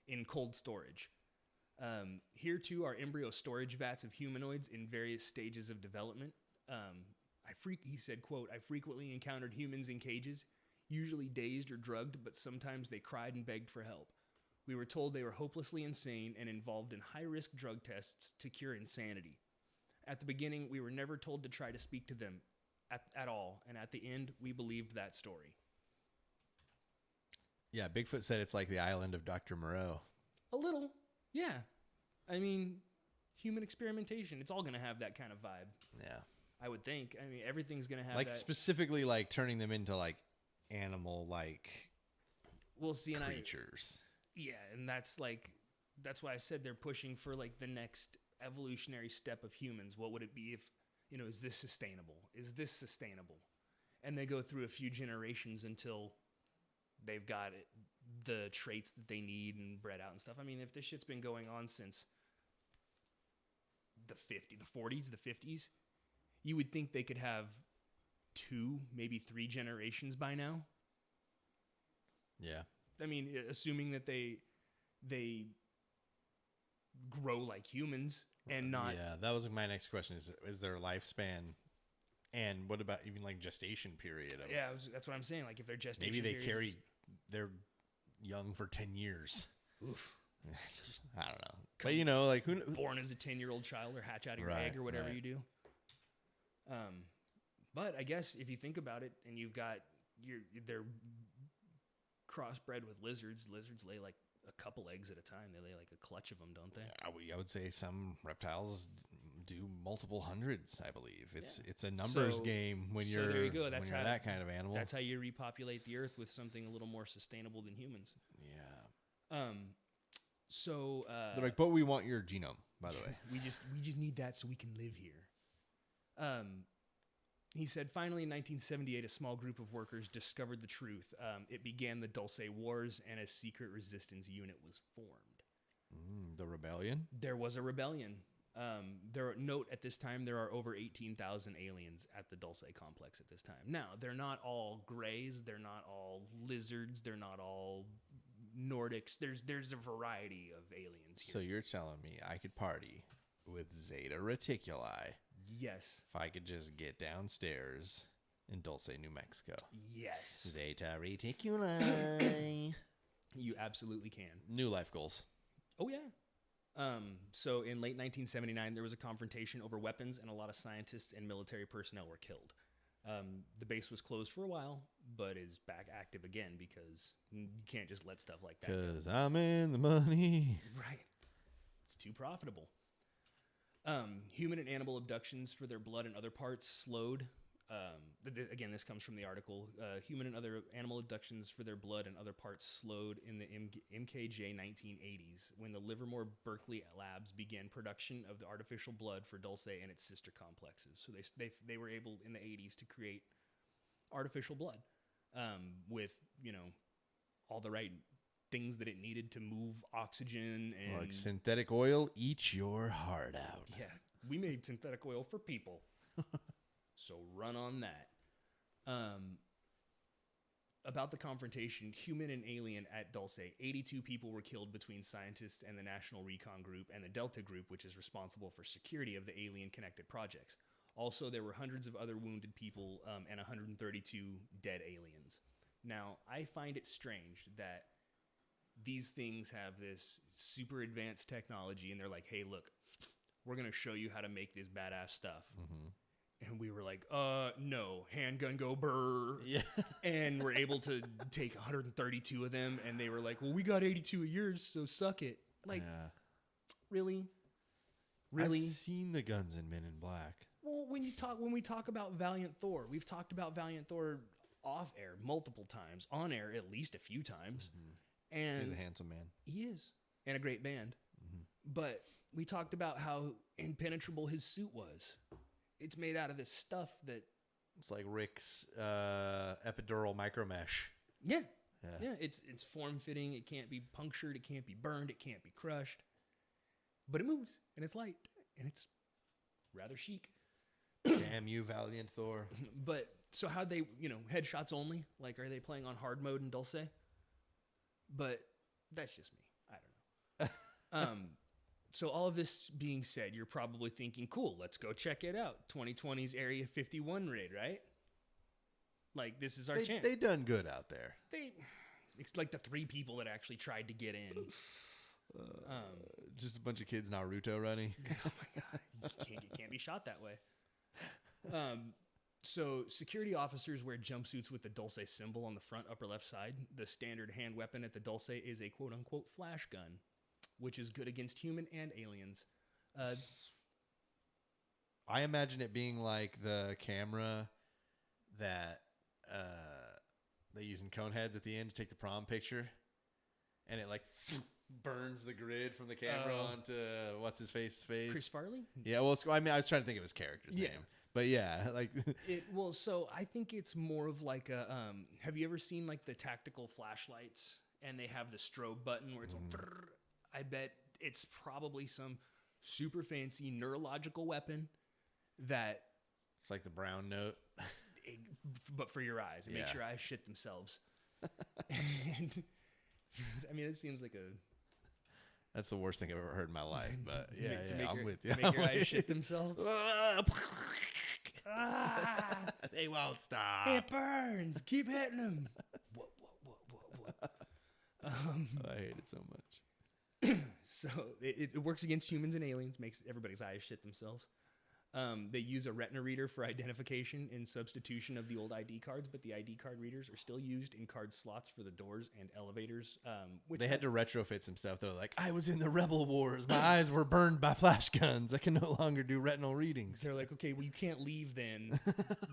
Speaker 2: in cold storage. Here, too, are embryo storage vats of humanoids in various stages of development. He said, quote, I frequently encountered humans in cages, usually dazed or drugged, but sometimes they cried and begged for help. We were told they were hopelessly insane and involved in high-risk drug tests to cure insanity. At the beginning, we were never told to try to speak to them at all, and at the end, we believed that story.
Speaker 1: Yeah, Bigfoot said it's like the island of Dr. Moreau.
Speaker 2: A little, yeah. I mean, human experimentation, it's all going to have that kind of vibe.
Speaker 1: Yeah.
Speaker 2: I would think. I mean, everything's going to have
Speaker 1: like
Speaker 2: that.
Speaker 1: Specifically, like turning them into like animal-like creatures.
Speaker 2: And that's why I said they're pushing for like the next evolutionary step of humans. What would it be if, is this sustainable? Is this sustainable? And they go through a few generations until they've got the traits that they need and bred out and stuff. I mean, if this shit's been going on since the 40s, the 50s, you would think they could have 2, maybe 3 generations by now.
Speaker 1: Yeah.
Speaker 2: I mean, assuming that they grow like humans and not.
Speaker 1: Yeah, that was my next question. Is their lifespan, and what about even like gestation period?
Speaker 2: That's what I'm saying. Like if their gestation,
Speaker 1: maybe they they're young for 10 years.
Speaker 2: Oof.
Speaker 1: I don't know. But like who
Speaker 2: born as a 10-year-old child or hatch out of your egg or whatever you do. But I guess if you think about it, and you've got they're crossbred with lizards. Lizards lay like a couple eggs at a time. They lay like a clutch of them, don't they?
Speaker 1: I would say some reptiles do multiple hundreds. I believe it's a numbers game when you're
Speaker 2: there you go. That's
Speaker 1: when you're that kind of animal.
Speaker 2: That's how you repopulate the earth with something a little more sustainable than humans.
Speaker 1: Yeah.
Speaker 2: So
Speaker 1: they're like, but we want your genome, by the way.
Speaker 2: we just need that so we can live here. He said, finally, in 1978, a small group of workers discovered the truth. It began the Dulce Wars, and a secret resistance unit was formed.
Speaker 1: The rebellion?
Speaker 2: There was a rebellion. Note at this time, there are over 18,000 aliens at the Dulce complex at this time. Now, they're not all grays. They're not all lizards. They're not all Nordics. There's a variety of aliens here.
Speaker 1: So you're telling me I could party with Zeta Reticuli?
Speaker 2: Yes.
Speaker 1: If I could just get downstairs in Dulce, New Mexico.
Speaker 2: Yes.
Speaker 1: Zeta Reticuli.
Speaker 2: You absolutely can.
Speaker 1: New life goals.
Speaker 2: Oh, yeah. So in late 1979, there was a confrontation over weapons, and a lot of scientists and military personnel were killed. The base was closed for a while, but is back active again because you can't just let stuff like that go.
Speaker 1: Because I'm in the money.
Speaker 2: Right. It's too profitable. Human and animal abductions for their blood and other parts slowed. Again, this comes from the article. Human and other animal abductions for their blood and other parts slowed in the MKJ 1980s when the Livermore Berkeley labs began production of the artificial blood for Dulce and its sister complexes. So they were able in the 80s to create artificial blood with all the right things that it needed to move oxygen and
Speaker 1: like synthetic oil. Eat your heart out.
Speaker 2: Yeah, we made synthetic oil for people. So run on that. About the confrontation, human and alien at Dulce, 82 people were killed between scientists and the National Recon Group and the Delta Group, which is responsible for security of the alien-connected projects. Also, there were hundreds of other wounded people and 132 dead aliens. Now, I find it strange that these things have this super advanced technology, and they're like, hey, look, we're going to show you how to make this badass stuff. Mm-hmm. And we were like, no, handgun go brr. Yeah. And we're able to take 132 of them, and they were like, well, we got 82 of yours, so suck it. Like, really? Really?
Speaker 1: I've seen the guns in Men in Black.
Speaker 2: Well, when we talk about Valiant Thor, we've talked about Valiant Thor off air multiple times, on air at least a few times. Mm-hmm. And
Speaker 1: he's a handsome man.
Speaker 2: He is, and a great band. Mm-hmm. But we talked about how impenetrable his suit was. It's made out of this stuff that
Speaker 1: it's like Rick's epidural micromesh.
Speaker 2: Yeah. It's form fitting. It can't be punctured. It can't be burned. It can't be crushed. But it moves, and it's light, and it's rather chic.
Speaker 1: Damn you, Valiant Thor.
Speaker 2: But so how they, headshots only? Like, are they playing on hard mode in Dulce? But that's just me. I don't know. So all of this being said, you're probably thinking, cool, let's go check it out. 2020's Area 51 raid, right? Like, this is our chance.
Speaker 1: They done good out there.
Speaker 2: It's like the 3 people that actually tried to get in.
Speaker 1: Just a bunch of kids Naruto running.
Speaker 2: Oh my God. You can't be shot that way. So security officers wear jumpsuits with the Dulce symbol on the front upper left side. The standard hand weapon at the Dulce is a quote-unquote flash gun, which is good against human and aliens.
Speaker 1: I imagine it being like the camera that they use in Coneheads at the end to take the prom picture, and it like burns the grid from the camera onto what's his face. Chris
Speaker 2: Farley?
Speaker 1: Yeah, well, I was trying to think of his character's name. But yeah, like
Speaker 2: so I think it's more of like a have you ever seen like the tactical flashlights and they have the strobe button where it's I bet it's probably some super fancy neurological weapon that
Speaker 1: it's like the brown note
Speaker 2: but for your eyes. It makes your eyes shit themselves. And I mean, it seems like
Speaker 1: that's the worst thing I've ever heard in my life, but I'm with you.
Speaker 2: To make your eyes shit themselves.
Speaker 1: They won't stop.
Speaker 2: It burns. Keep hitting them. What?
Speaker 1: I hate it so much.
Speaker 2: So it works against humans and aliens, makes everybody's eyes shit themselves. They use a retina reader for identification in substitution of the old ID cards, but the ID card readers are still used in card slots for the doors and elevators. Which
Speaker 1: they had to retrofit some stuff. They're like, I was in the Rebel Wars. My eyes were burned by flash guns. I can no longer do retinal readings.
Speaker 2: They're like, okay, well, you can't leave then,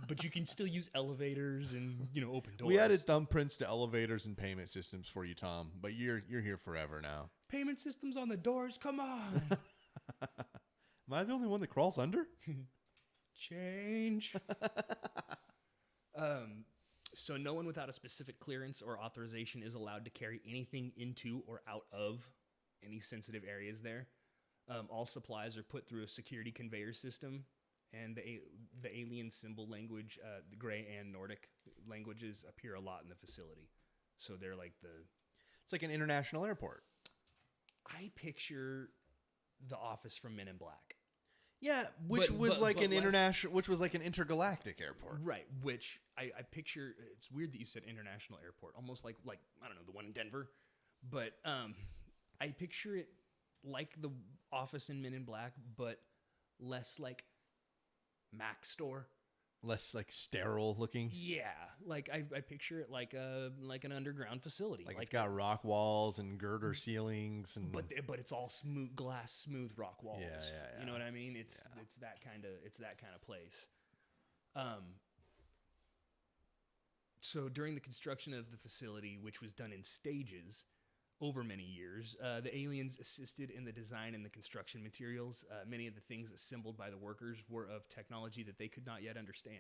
Speaker 2: but you can still use elevators and open doors.
Speaker 1: We added thumbprints to elevators and payment systems for you, Tom, but you're here forever now.
Speaker 2: Payment systems on the doors? Come on.
Speaker 1: Am I the only one that crawls under?
Speaker 2: Change. So no one without a specific clearance or authorization is allowed to carry anything into or out of any sensitive areas there. All supplies are put through a security conveyor system, and the alien symbol language, the Gray and Nordic languages appear a lot in the facility. So they're like
Speaker 1: It's like an international airport.
Speaker 2: I picture the office from Men in Black.
Speaker 1: Yeah, which was like an intergalactic airport.
Speaker 2: Right, which I picture, it's weird that you said international airport, almost like I don't know, the one in Denver, but I picture it like the office in Men in Black, but less like Mac store.
Speaker 1: Less like sterile looking.
Speaker 2: Yeah, like I picture it like an underground facility.
Speaker 1: Like it's got rock walls and girder ceilings, and
Speaker 2: but it's all smooth rock walls.
Speaker 1: Yeah.
Speaker 2: You know what I mean? It's that kind of place. So during the construction of the facility, which was done in stages over many years, the aliens assisted in the design and the construction materials. Many of the things assembled by the workers were of technology that they could not yet understand.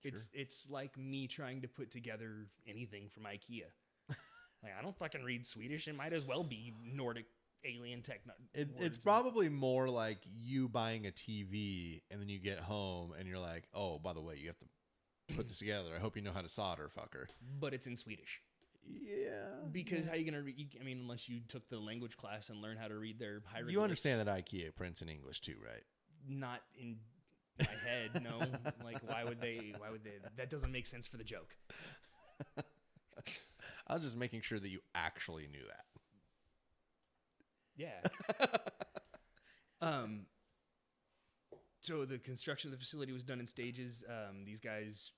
Speaker 2: Sure. It's like me trying to put together anything from IKEA. Like, I don't fucking read Swedish. It might as well be Nordic alien technology.
Speaker 1: It's probably more like you buying a TV and then you get home and you're like, oh, by the way, you have to put this together. I hope you know how to solder, fucker.
Speaker 2: But it's in Swedish.
Speaker 1: Yeah.
Speaker 2: Because how are you going to read? I mean, unless you took the language class and learned how to read their hieroglyphs.
Speaker 1: You understand that IKEA prints in English too, right?
Speaker 2: Not in my head, no. Like, why would they? That doesn't make sense for the joke.
Speaker 1: I was just making sure that you actually knew
Speaker 2: Yeah. So the construction of the facility was done in stages. These guys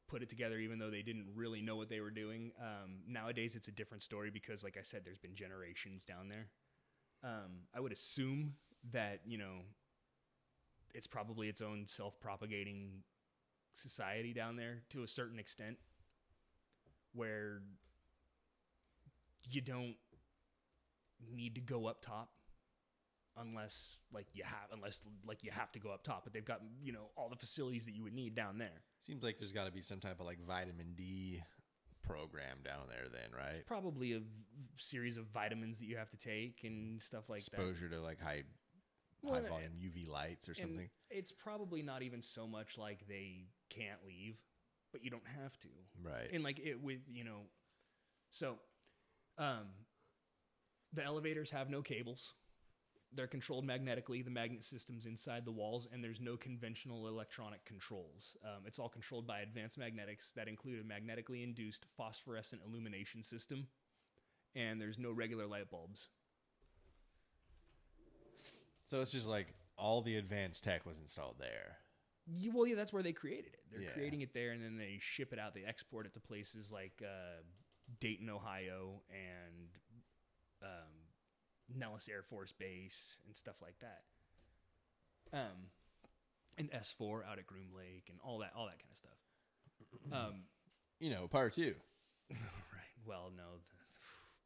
Speaker 2: put it together even though they didn't really know what they were doing. Nowadays, it's a different story because, like I said, there's been generations down there. I would assume that, it's probably its own self-propagating society down there to a certain extent where you don't need to go up top unless you have to go up top, but they've got, all the facilities that you would need down there.
Speaker 1: Seems like there's got to be some type of vitamin D program down there then, right?
Speaker 2: It's probably a series of vitamins that you have to take and stuff like
Speaker 1: Exposure
Speaker 2: that.
Speaker 1: to high volume UV lights or something.
Speaker 2: It's probably not even so much like they can't leave, but you don't have to.
Speaker 1: Right.
Speaker 2: And so the elevators have no cables. They're controlled magnetically. The magnet system's inside the walls, and there's no conventional electronic controls. It's all controlled by advanced magnetics that include a magnetically induced phosphorescent illumination system, and there's no regular light bulbs.
Speaker 1: So it's just all the advanced tech was installed there.
Speaker 2: Yeah, that's where they created it. They're creating it there, and then they ship it out. They export it to places like Dayton, Ohio, and Nellis Air Force Base and stuff like that. And S4 out at Groom Lake and all that kind of stuff.
Speaker 1: Part 2.
Speaker 2: Right. Well, no,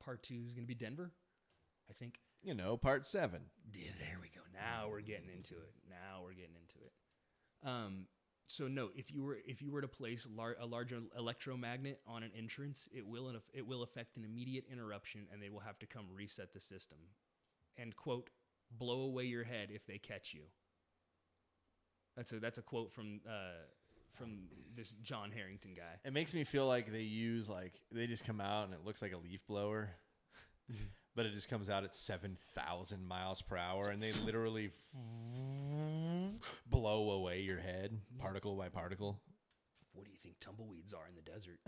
Speaker 2: part 2 is going to be Denver, I think.
Speaker 1: Part 7.
Speaker 2: Yeah, there we go. Now we're getting into it. So note, if you were to place a large electromagnet on an entrance, it will affect an immediate interruption, and they will have to come reset the system. And quote, blow away your head if they catch you. That's a quote from this John Harrington guy.
Speaker 1: It makes me feel like they use they just come out and it looks like a leaf blower, but it just comes out at 7,000 miles per hour, and they literally blow away your head, particle by particle.
Speaker 2: What do you think tumbleweeds are in the desert?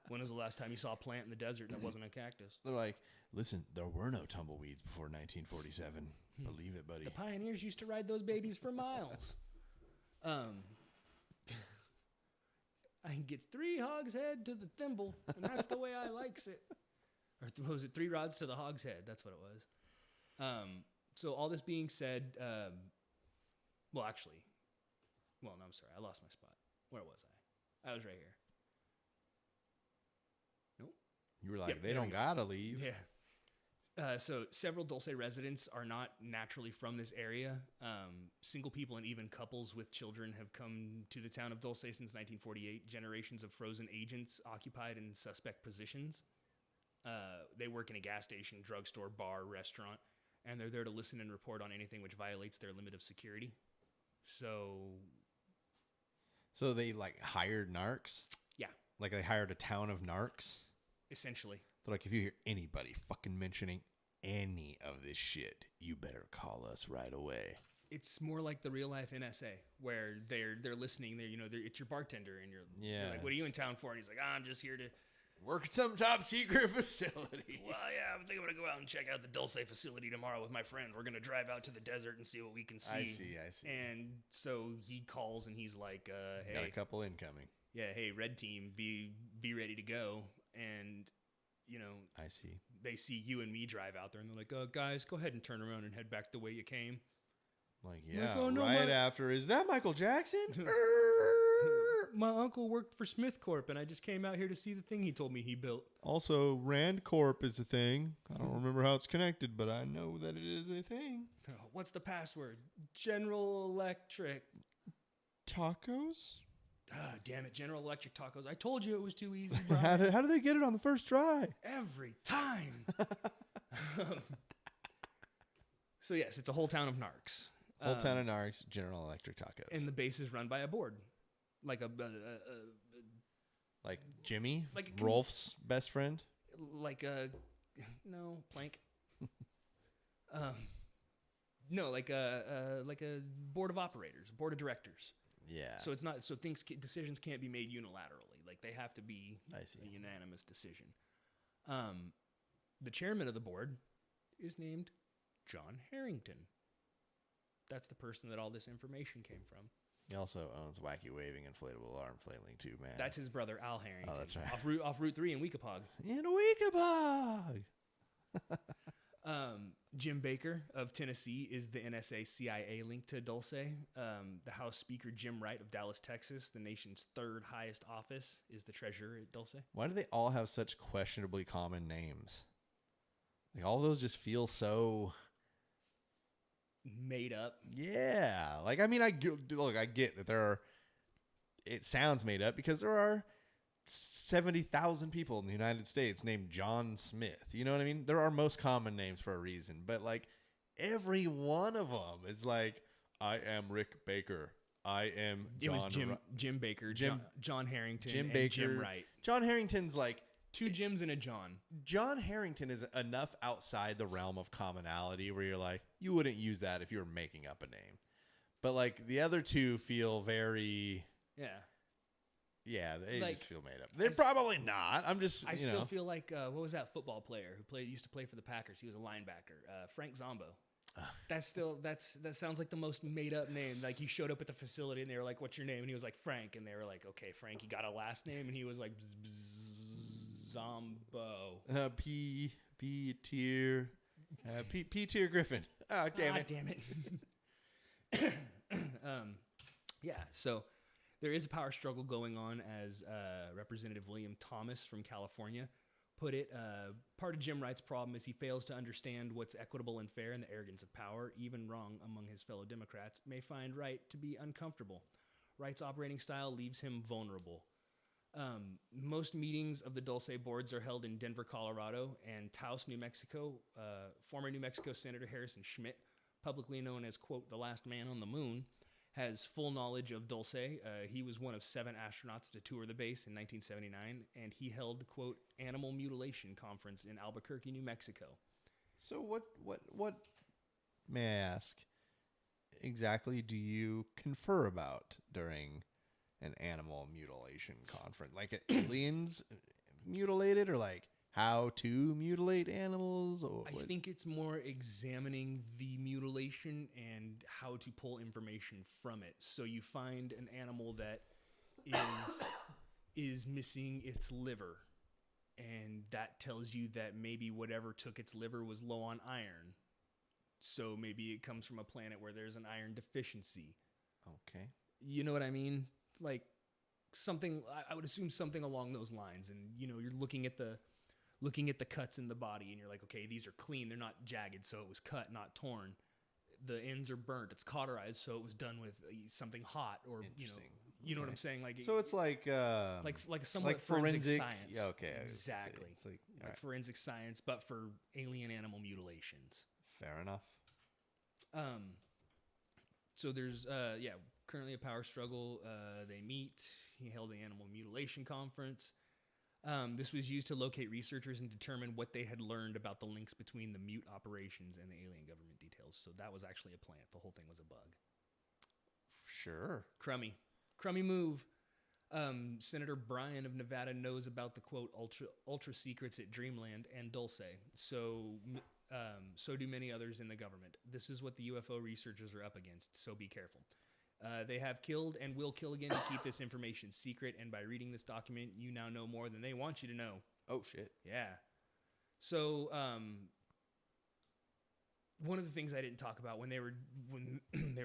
Speaker 2: When was the last time you saw a plant in the desert that wasn't a cactus?
Speaker 1: They're like, listen, there were no tumbleweeds before 1947. Believe it, buddy.
Speaker 2: The pioneers used to ride those babies for miles. I can get 3 hogshead to the thimble, and that's the way I likes it. Or was it 3 rods to the hogshead? That's what it was. So all this being said, no, I'm sorry. I lost my spot. Where was I? I was right here. Nope.
Speaker 1: You were like, they don't gotta leave.
Speaker 2: Yeah. So several Dulce residents are not naturally from this area. Single people and even couples with children have come to the town of Dulce since 1948. Generations of frozen agents occupied in suspect positions. They work in a gas station, drugstore, bar, restaurant, and they're there to listen and report on anything which violates their limit of security. So
Speaker 1: they hired narcs?
Speaker 2: Yeah.
Speaker 1: They hired a town of narcs?
Speaker 2: Essentially.
Speaker 1: They're like, if you hear anybody fucking mentioning any of this shit, you better call us right away.
Speaker 2: It's more like the real life NSA, where they're listening. It's your bartender, and you're like, "What are you in town for?" And he's like, "I'm just here to
Speaker 1: work at some top secret facility."
Speaker 2: Well, yeah, I'm thinking I'm gonna go out and check out the Dulce facility tomorrow with my friend. We're gonna drive out to the desert and see what we can see.
Speaker 1: I see.
Speaker 2: And so he calls and he's like, "Hey,
Speaker 1: got a couple incoming."
Speaker 2: Yeah, hey, red team, be ready to go. And
Speaker 1: I see.
Speaker 2: They see you and me drive out there, and they're like, "Guys, go ahead and turn around and head back the way you came."
Speaker 1: After, is that Michael Jackson?
Speaker 2: My uncle worked for Smith Corp, and I just came out here to see the thing he told me he built.
Speaker 1: Also, Rand Corp is a thing. I don't remember how it's connected, but I know that it is a thing.
Speaker 2: What's the password? General Electric.
Speaker 1: Tacos?
Speaker 2: Damn it, General Electric tacos. I told you it was too easy,
Speaker 1: how do they get it on the first try?
Speaker 2: Every time. So, yes, it's a whole town of narcs.
Speaker 1: Whole town of narcs, General Electric tacos.
Speaker 2: And the base is run by a board. Like
Speaker 1: Jimmy? Rolf's best friend?
Speaker 2: No, Plank. No, like a board of operators, board of directors.
Speaker 1: Yeah.
Speaker 2: So it's not. So decisions can't be made unilaterally. Like they have to be
Speaker 1: I see.
Speaker 2: a unanimous decision. The chairman of the board is named John Harrington. That's the person that all this information came from.
Speaker 1: He also owns Wacky Waving Inflatable Arm Flailing too, man.
Speaker 2: That's his brother Al Harrington.
Speaker 1: Oh, that's right.
Speaker 2: Off Route 3 in Weekapaug.
Speaker 1: In Weekapaug.
Speaker 2: Jim Baker of Tennessee is the NSA CIA link to Dulce. The House Speaker Jim Wright of Dallas, Texas, the nation's third highest office, is the treasurer at Dulce.
Speaker 1: Why do they all have such questionably common names? Like all those just feel so
Speaker 2: made up.
Speaker 1: Yeah. Like, I mean, I get that there are, it sounds made up because there are 70,000 people in the United States named John Smith. You know what I mean? There are most common names for a reason, but like every one of them is like, I am Rick Baker. I am John.
Speaker 2: It was Jim Baker, John Harrington,
Speaker 1: Jim
Speaker 2: and
Speaker 1: Baker,
Speaker 2: Jim Wright.
Speaker 1: John Harrington's like,
Speaker 2: two Jims and a John.
Speaker 1: John Harrington is enough outside the realm of commonality where you're like, you wouldn't use that if you were making up a name. But like the other two feel very... Yeah, they
Speaker 2: like,
Speaker 1: just feel made up. They're probably not. I'm just,
Speaker 2: I still feel like, what was that football player who used to play for the Packers? He was a linebacker. Frank Zombo. That sounds like the most made up name. Like he showed up at the facility and they were like, "What's your name?" And he was like, "Frank." And they were like, "Okay, Frank." He got a last name and he was like, Zombo.
Speaker 1: P tier Griffin. Oh, damn it.
Speaker 2: Yeah. So there is a power struggle going on, as Representative William Thomas from California put it. Part of Jim Wright's problem is he fails to understand what's equitable and fair, and the arrogance of power, even wrong among his fellow Democrats, may find Wright to be uncomfortable. Wright's operating style leaves him vulnerable. Most meetings of the Dulce boards are held in Denver, Colorado, and Taos, New Mexico. Former New Mexico Senator Harrison Schmidt, publicly known as, quote, the last man on the moon, has full knowledge of Dulce. He was one of 7 astronauts to tour the base in 1979, and he held, quote, animal mutilation conference in Albuquerque, New Mexico.
Speaker 1: So what may I ask, exactly do you confer about during an animal mutilation conference? Like aliens mutilated, or like how to mutilate animals? Or
Speaker 2: I think it's more examining the mutilation and how to pull information from it. So you find an animal that is missing its liver, and that tells you that maybe whatever took its liver was low on iron. So maybe it comes from a planet where there's an iron deficiency.
Speaker 1: Okay.
Speaker 2: You know what I mean? Like something, I would assume something along those lines. And, you know, you're looking at the cuts in the body and you're like, okay, these are clean. They're not jagged. So it was cut, not torn. The ends are burnt. It's cauterized. So it was done with something hot, or, you know what I'm saying? Like,
Speaker 1: so it's like
Speaker 2: somewhat
Speaker 1: like
Speaker 2: forensic science.
Speaker 1: Yeah. Okay.
Speaker 2: Exactly.
Speaker 1: It's like right.
Speaker 2: Forensic science, but for alien animal mutilations.
Speaker 1: Fair enough.
Speaker 2: So there's, currently a power struggle. They meet. He held the animal mutilation conference. This was used to locate researchers and determine what they had learned about the links between the mute operations and the alien government details. So that was actually a plant. The whole thing was a bug.
Speaker 1: Sure.
Speaker 2: Crummy move. Senator Bryan of Nevada knows about the, quote, ultra secrets at Dreamland and Dulce. So do many others in the government. This is what the UFO researchers are up against, so be careful. They have killed and will kill again to keep this information secret, and by reading this document, you now know more than they want you to know.
Speaker 1: Oh, shit.
Speaker 2: Yeah. So, one of the things I didn't talk about when they were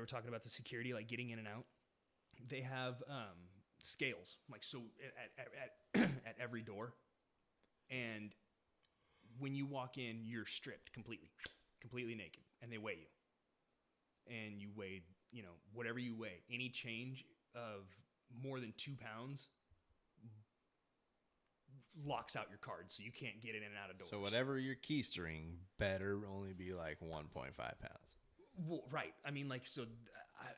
Speaker 2: talking about the security, like getting in and out, they have scales, like so at every door, and when you walk in, you're stripped completely naked, and they weigh you, and you weigh, whatever you weigh. Any change of more than 2 pounds locks out your card, so you can't get in and out of doors.
Speaker 1: So whatever you're keystering better only be like 1.5 pounds.
Speaker 2: Well, right. I mean, like, so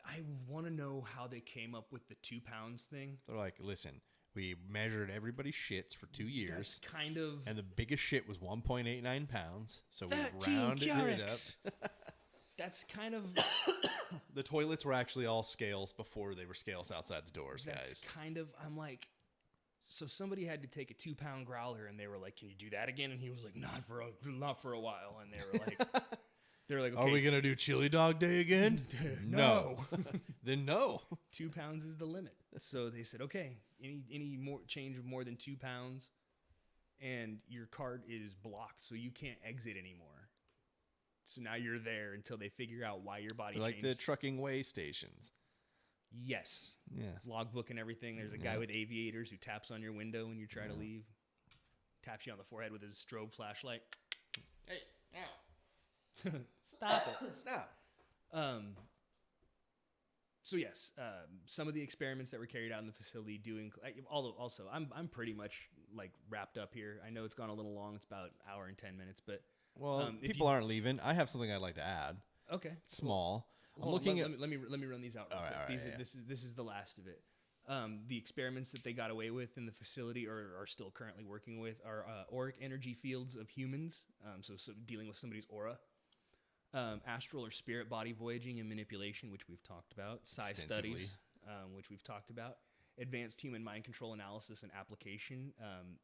Speaker 2: I want to know how they came up with the 2 pounds thing.
Speaker 1: They're like, listen, we measured everybody's shits for 2 years.
Speaker 2: That's kind of... And
Speaker 1: the biggest shit was 1.89 pounds, so we rounded it up.
Speaker 2: that's kind of
Speaker 1: The toilets were actually all scales before they were scales outside the doors, guys.
Speaker 2: kind of, I'm like, so somebody had to take a 2-pound growler, and they were like, "Can you do that again?" And he was like, "Not for a while." And they were like, "Okay,
Speaker 1: are we gonna do chili dog day again?"
Speaker 2: No.
Speaker 1: Then no.
Speaker 2: 2 pounds is the limit. So they said, "Okay, any more change of more than 2 pounds, and your cart is blocked, so you can't exit anymore." So now you're there until they figure out why your body
Speaker 1: They're
Speaker 2: changed.
Speaker 1: like the trucking way stations.
Speaker 2: Yes.
Speaker 1: Yeah.
Speaker 2: Logbook and everything. There's a guy with aviators who taps on your window when you try to leave. Taps you on the forehead with his strobe flashlight.
Speaker 1: Hey, now.
Speaker 2: Stop it.
Speaker 1: Stop.
Speaker 2: So yes, some of the experiments that were carried out in the facility also I'm pretty much like wrapped up here. I know it's gone a little long. It's about an hour and 10 minutes, but
Speaker 1: Well, people aren't leaving. I have something I'd like to add.
Speaker 2: Okay.
Speaker 1: It's small.
Speaker 2: I'm looking at. Let me run these out.
Speaker 1: All right,
Speaker 2: This is the last of it. The experiments that they got away with in the facility, or are still currently working with, are auric energy fields of humans. So dealing with somebody's aura, astral or spirit body voyaging and manipulation, which we've talked about. Psi studies, which we've talked about. Advanced human mind control analysis and application.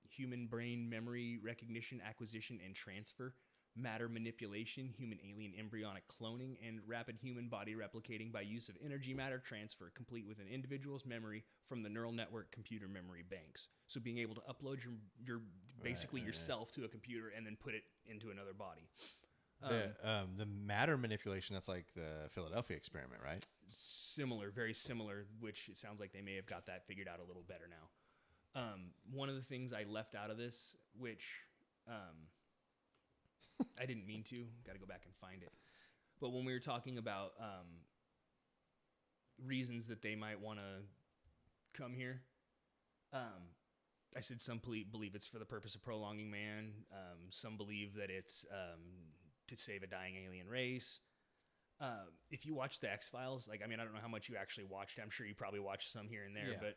Speaker 2: Human brain memory recognition, acquisition, and transfer. Matter manipulation, human alien embryonic cloning, and rapid human body replicating by use of energy matter transfer, complete with an individual's memory from the neural network computer memory banks. So being able to upload your basically yourself to a computer and then put it into another body.
Speaker 1: The matter manipulation, that's like the Philadelphia experiment, right?
Speaker 2: Similar, very similar, which it sounds like they may have got that figured out a little better now. One of the things I left out of this, which... I didn't mean to. Got to go back and find it. But when we were talking about reasons that they might want to come here, I said some believe it's for the purpose of prolonging man. Some believe that it's to save a dying alien race. If you watch the X-Files, I don't know how much you actually watched. I'm sure you probably watched some here and there.
Speaker 1: Yeah.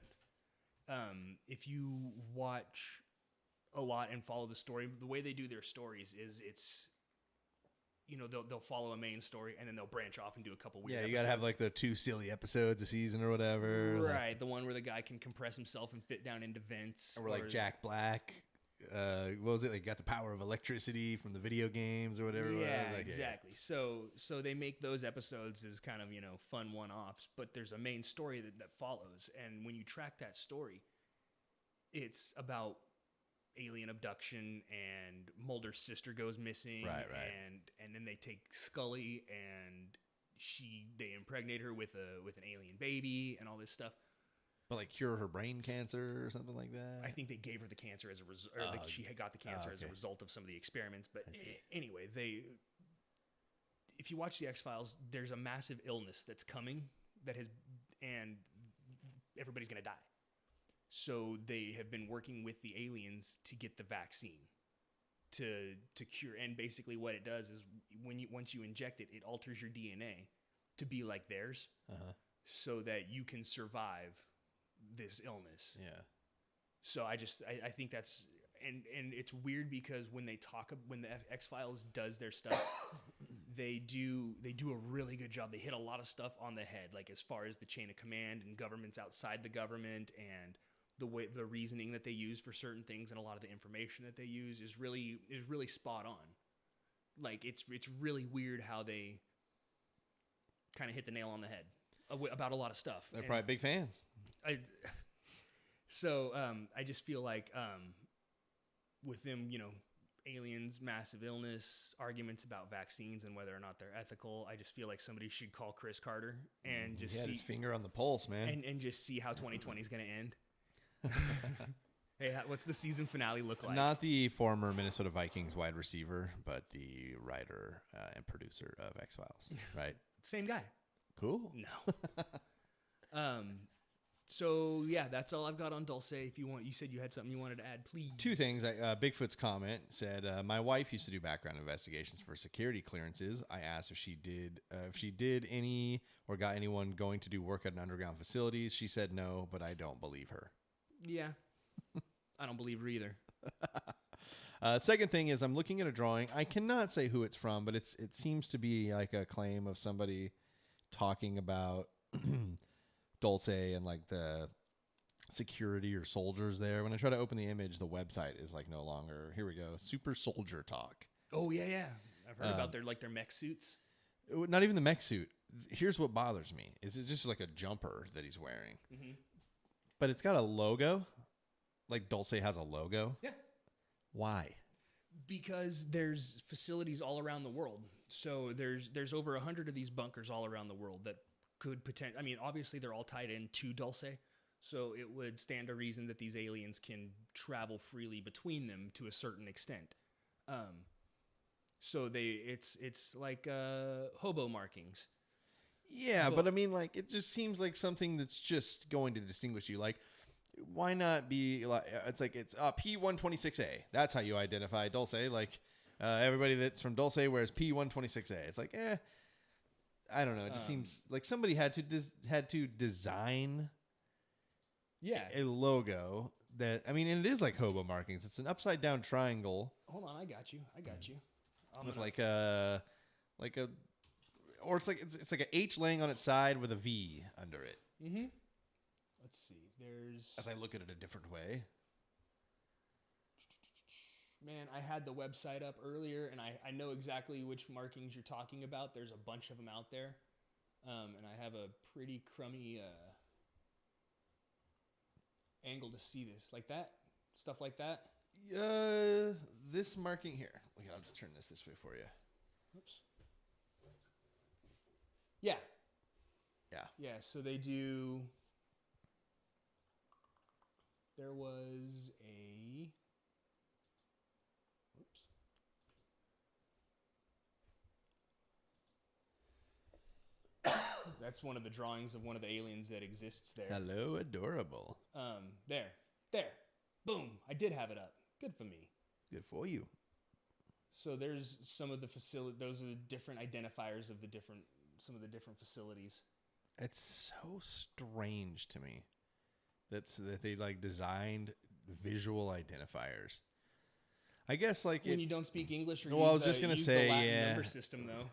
Speaker 2: But if you watch a lot and follow the story, the way they do their stories is it's, they'll follow a main story and then they'll branch off and do a couple weird episodes.
Speaker 1: You gotta have like the 2 silly episodes a season or whatever.
Speaker 2: Right, the one where the guy can compress himself and fit down into vents.
Speaker 1: Or like Jack Black. What was it? Like got the power of electricity from the video games or whatever.
Speaker 2: Yeah, exactly. So they make those episodes as kind of, fun one-offs, but there's a main story that follows. And when you track that story, it's about alien abduction, and Mulder's sister goes missing,
Speaker 1: right.
Speaker 2: And then they take Scully and they impregnate her with an alien baby and all this stuff.
Speaker 1: But like cure her brain cancer or something like that.
Speaker 2: I think they gave her the cancer as a result, she had got the cancer as a result of some of the experiments. But anyway, if you watch the X-Files, there's a massive illness that's coming and everybody's gonna die. So they have been working with the aliens to get the vaccine to cure. And basically what it does is once you inject it, it alters your DNA to be like theirs, so that you can survive this illness.
Speaker 1: Yeah.
Speaker 2: So I think that's, and it's weird because when the X-Files does their stuff, they do a really good job. They hit a lot of stuff on the head, like as far as the chain of command and governments outside the government, and the reasoning that they use for certain things, and a lot of the information that they use is really spot on. Like it's really weird how they kind of hit the nail on the head about a lot of stuff.
Speaker 1: They're probably big fans.
Speaker 2: I just feel like with them, aliens, massive illness, arguments about vaccines and whether or not they're ethical, I just feel like somebody should call Chris Carter and just
Speaker 1: see his finger on the pulse, man,
Speaker 2: and just see how 2020 is going to end. Hey, what's the season finale look like?
Speaker 1: Not the former Minnesota Vikings wide receiver, but the writer and producer of X-Files, right?
Speaker 2: Same guy.
Speaker 1: Cool.
Speaker 2: No. So yeah, that's all I've got on Dulce. If you said you had something you wanted to add, please.
Speaker 1: 2 things. Bigfoot's comment said, my wife used to do background investigations for security clearances. I asked if she did any or got anyone going to do work at an underground facilities. She said no, but I don't believe her.
Speaker 2: Yeah. I don't believe her either.
Speaker 1: Second thing is I'm looking at a drawing. I cannot say who it's from, but it seems to be like a claim of somebody talking about Dulce and like the security or soldiers there. When I try to open the image, the website is like no longer. Here we go. Super Soldier Talk.
Speaker 2: Oh yeah. I've heard about their mech suits.
Speaker 1: Not even the mech suit. Here's what bothers me: is it's just like a jumper that he's wearing, but it's got a logo. Like Dulce has a logo.
Speaker 2: Yeah.
Speaker 1: Why?
Speaker 2: Because there's facilities all around the world. So there's over 100 of these bunkers all around the world that could potentially. I mean, obviously they're all tied into Dulce, so it would stand to reason that these aliens can travel freely between them to a certain extent. So it's like hobo markings.
Speaker 1: Yeah, but I mean, like, it just seems like something that's just going to distinguish you. Like, why not be like? It's like it's P126A. That's how you identify Dulce. Like, everybody that's from Dulce wears P126A. It's like, I don't know. It just seems like somebody had to design, a logo that. I mean, and it is like hobo markings. It's an upside down triangle.
Speaker 2: Hold on, I got you.
Speaker 1: With or it's like an H laying on its side with a V under it.
Speaker 2: Mm-hmm. Let's see.
Speaker 1: As I look at it a different way.
Speaker 2: Man, I had the website up earlier, and I know exactly which markings you're talking about. There's a bunch of them out there, and I have a pretty crummy angle to see this, like that, stuff like that.
Speaker 1: This marking here. Look, I'll just turn this way for you.
Speaker 2: Oops. Yeah.
Speaker 1: Yeah.
Speaker 2: Yeah. So they do. There was a. Oops. That's one of the drawings of one of the aliens that exists there.
Speaker 1: Hello, adorable.
Speaker 2: There. Boom. I did have it up. Good for me.
Speaker 1: Good for you.
Speaker 2: So there's some of the facility. Those are the different identifiers of some of the different facilities.
Speaker 1: It's so strange to me that they like designed visual identifiers. I guess like
Speaker 2: when you don't speak English or
Speaker 1: I was just gonna say,
Speaker 2: the Latin number system though.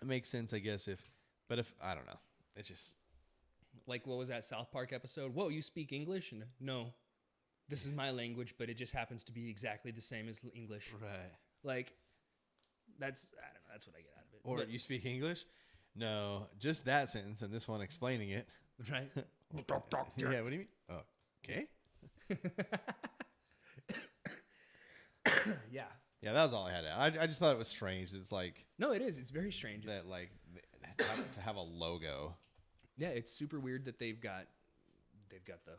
Speaker 1: It makes sense, I guess, if I don't know. It's just
Speaker 2: like, what was that South Park episode? Whoa, you speak English? And no, this is my language, but it just happens to be exactly the same as English.
Speaker 1: Right.
Speaker 2: Like, I don't know. That's what I get out of it.
Speaker 1: Or you speak English? No, just that sentence and this one explaining it.
Speaker 2: Right.
Speaker 1: Yeah, what do you mean? Oh, okay.
Speaker 2: Yeah.
Speaker 1: Yeah, that was all I had. I just thought it was strange. It's like
Speaker 2: no, it is. It's very strange.
Speaker 1: That like to have a logo.
Speaker 2: Yeah, it's super weird that they've got the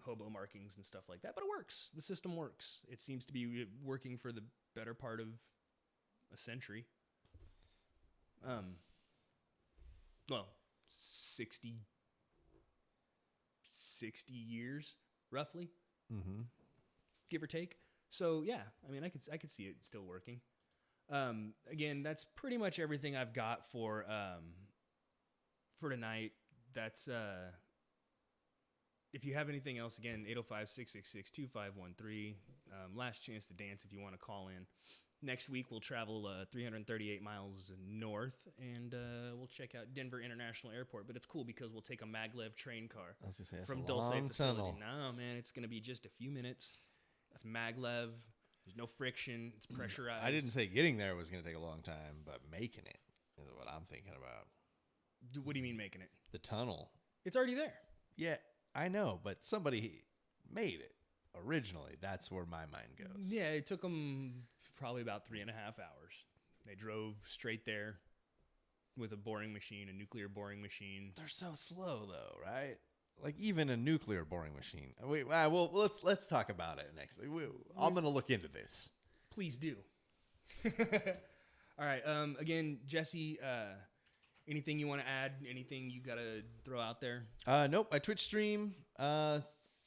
Speaker 2: hobo markings and stuff like that, but it works. The system works. It seems to be working for the better part of a century. Well, 60 years roughly.
Speaker 1: Mm-hmm.
Speaker 2: Give or take. So yeah, I mean, I could see it still working. Again, that's pretty much everything I've got for tonight. That's if you have anything else, again, 805-666-2513. Last chance to dance if you want to call in. Next week we'll travel 338 miles north, and we'll check out Denver International Airport. But it's cool because we'll take a maglev train car from Dulce facility.
Speaker 1: Tunnel.
Speaker 2: No, man, it's gonna be just a few minutes. It's maglev. There's no friction. It's pressurized.
Speaker 1: I didn't say getting there was going to take a long time, but making it is what I'm thinking about.
Speaker 2: What do you mean making it?
Speaker 1: The tunnel.
Speaker 2: It's already there.
Speaker 1: Yeah, I know, but somebody made it originally. That's where my mind goes.
Speaker 2: Yeah, it took them probably about 3.5 hours. They drove straight there with a boring machine, a nuclear boring machine.
Speaker 1: They're so slow, though, right? Like even a nuclear boring machine. Wait, well, let's talk about it next. I'm going to look into this.
Speaker 2: Please do. All right. Again, Jesse, anything you want to add? Anything you got to throw out there?
Speaker 1: Nope. I Twitch stream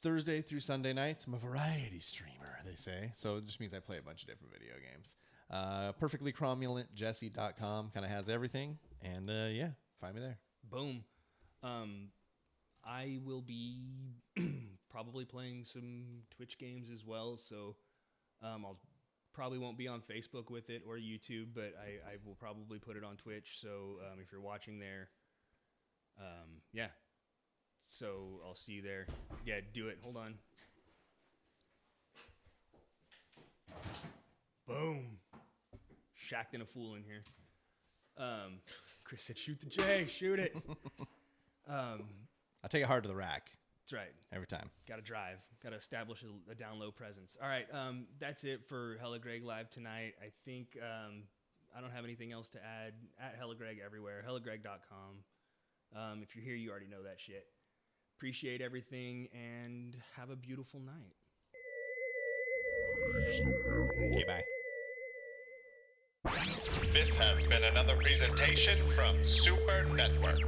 Speaker 1: Thursday through Sunday nights. I'm a variety streamer, they say. So it just means I play a bunch of different video games. PerfectlyCromulentJesse.com kind of has everything. And yeah, find me there.
Speaker 2: Boom. I will be probably playing some Twitch games as well. So I'll probably won't be on Facebook with it or YouTube, but I will probably put it on Twitch. So if you're watching there, yeah. So I'll see you there. Yeah, do it. Hold on. Boom. Shacked in a fool in here. Chris said, shoot the J. Shoot it.
Speaker 1: I take it hard to the rack.
Speaker 2: That's right.
Speaker 1: Every time.
Speaker 2: Got to drive. Got to establish a down low presence. All right. That's it for Hella Greg Live tonight. I think I don't have anything else to add. At Hella Greg everywhere. HellaGreg.com. If you're here, you already know that shit. Appreciate everything and have a beautiful night.
Speaker 1: Okay, bye.
Speaker 3: This has been another presentation from Super Network.